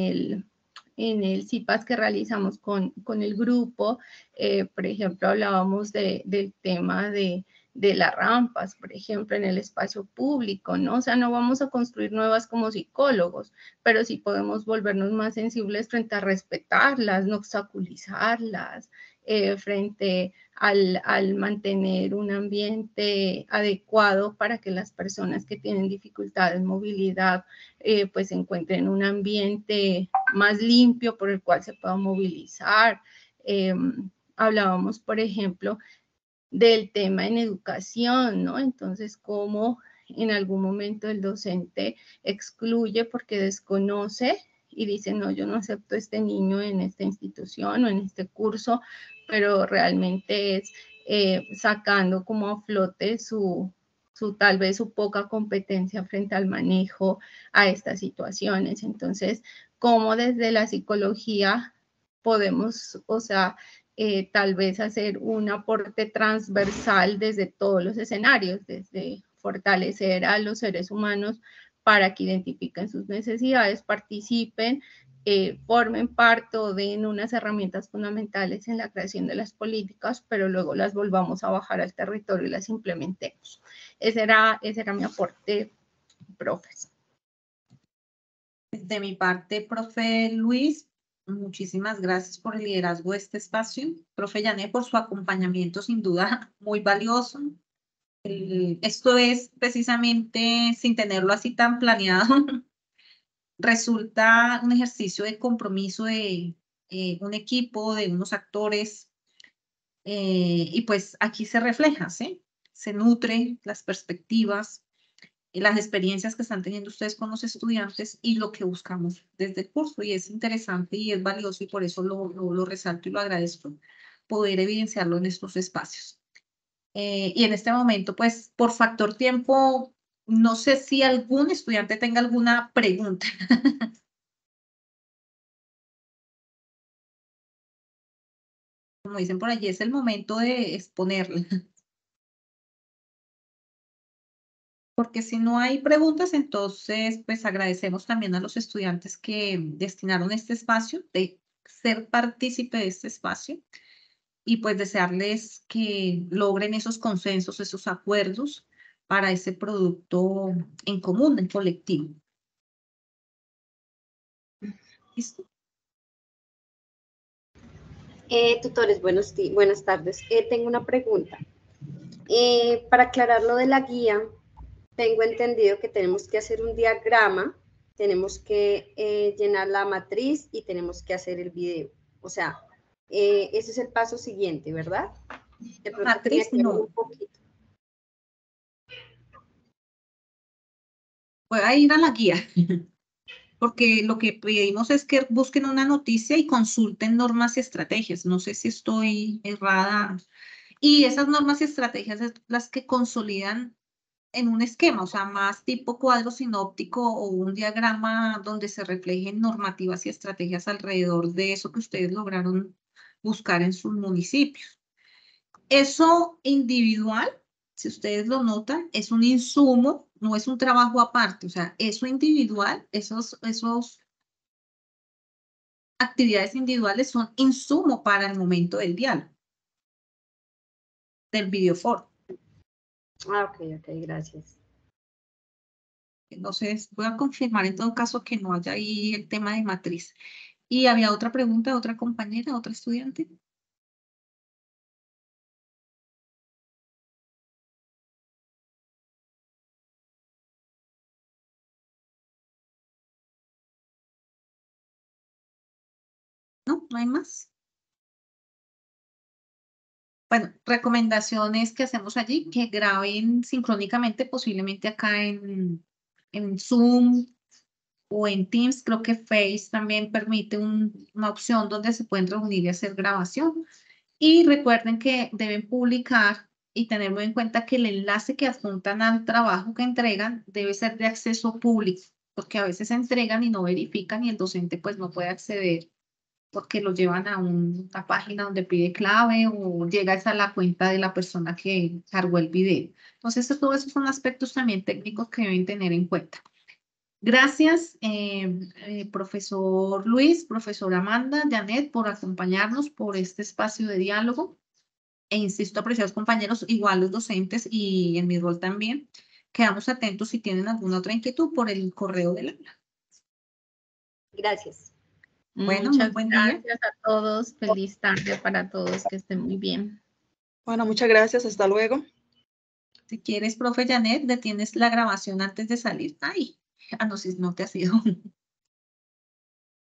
el CIPAS que realizamos con el grupo? Por ejemplo, hablábamos del tema de las rampas, por ejemplo, en el espacio público, ¿no? O sea, no vamos a construir nuevas como psicólogos, pero sí podemos volvernos más sensibles frente a respetarlas, no obstaculizarlas, frente al mantener un ambiente adecuado para que las personas que tienen dificultades de movilidad pues encuentren un ambiente más limpio por el cual se puedan movilizar. Hablábamos, por ejemplo, del tema en educación, ¿no? Entonces, cómo en algún momento el docente excluye porque desconoce y dice, no, yo no acepto a este niño en esta institución o en este curso, pero realmente es sacando como a flote su tal vez su poca competencia frente al manejo a estas situaciones. Entonces, cómo desde la psicología podemos, o sea, tal vez hacer un aporte transversal desde todos los escenarios, desde fortalecer a los seres humanos para que identifiquen sus necesidades, participen, formen parte o den unas herramientas fundamentales en la creación de las políticas, pero luego las volvamos a bajar al territorio y las implementemos. Ese era mi aporte, profes. De mi parte, profe Luis, muchísimas gracias por el liderazgo de este espacio. Profe Yané, por su acompañamiento, sin duda, muy valioso. Esto es precisamente, sin tenerlo así tan planeado, resulta un ejercicio de compromiso de un equipo, de unos actores, y pues aquí se refleja, ¿sí? Se nutre las perspectivas, las experiencias que están teniendo ustedes con los estudiantes y lo que buscamos desde el curso, y es interesante y es valioso, y por eso lo resalto y lo agradezco, poder evidenciarlo en estos espacios. Y en este momento, pues, por factor tiempo, no sé si algún estudiante tenga alguna pregunta. Como dicen por allí, es el momento de exponerla. Porque si no hay preguntas, entonces, pues, agradecemos también a los estudiantes que destinaron este espacio, de ser partícipe de este espacio, y pues desearles que logren esos consensos, esos acuerdos para ese producto en común, en colectivo. ¿Listo? Tutores, buenas tardes. Tengo una pregunta. Para aclarar lo de la guía, tengo entendido que tenemos que hacer un diagrama, tenemos que llenar la matriz y tenemos que hacer el video. O sea, ese es el paso siguiente, ¿verdad? Matriz no. Puede ir a la guía. Porque lo que pedimos es que busquen una noticia y consulten normas y estrategias. No sé si estoy errada. Y esas normas y estrategias es las que consolidan en un esquema, o sea, más tipo cuadro sinóptico o un diagrama donde se reflejen normativas y estrategias alrededor de eso que ustedes lograron buscar en sus municipios. Eso individual, si ustedes lo notan, es un insumo, no es un trabajo aparte, o sea, eso individual, esos actividades individuales son insumo para el momento del diálogo, del videoforo. Ah, ok, gracias. Entonces, voy a confirmar en todo caso que no haya ahí el tema de matriz. ¿Y había otra pregunta de otra compañera, otra estudiante? No, no hay más. Bueno, recomendaciones que hacemos allí, que graben sincrónicamente, posiblemente acá en Zoom o en Teams. Creo que Face también permite una opción donde se pueden reunir y hacer grabación. Y recuerden que deben publicar y tener muy en cuenta que el enlace que adjuntan al trabajo que entregan debe ser de acceso público, porque a veces se entregan y no verifican y el docente pues no puede acceder porque lo llevan a una página donde pide clave o llega a la cuenta de la persona que cargó el video. Entonces, todos esos son aspectos también técnicos que deben tener en cuenta. Gracias, profesor Luis, profesora Amanda, Janet, por acompañarnos por este espacio de diálogo. E insisto, apreciados compañeros, igual los docentes y en mi rol también, quedamos atentos si tienen alguna otra inquietud por el correo del aula. Gracias. Bueno, Muchas muy buen día. gracias a todos. Feliz tarde para todos. Que estén muy bien. Bueno, muchas gracias. Hasta luego. Si quieres, profe Janet, detienes la grabación antes de salir. Ay, no, si no te ha sido.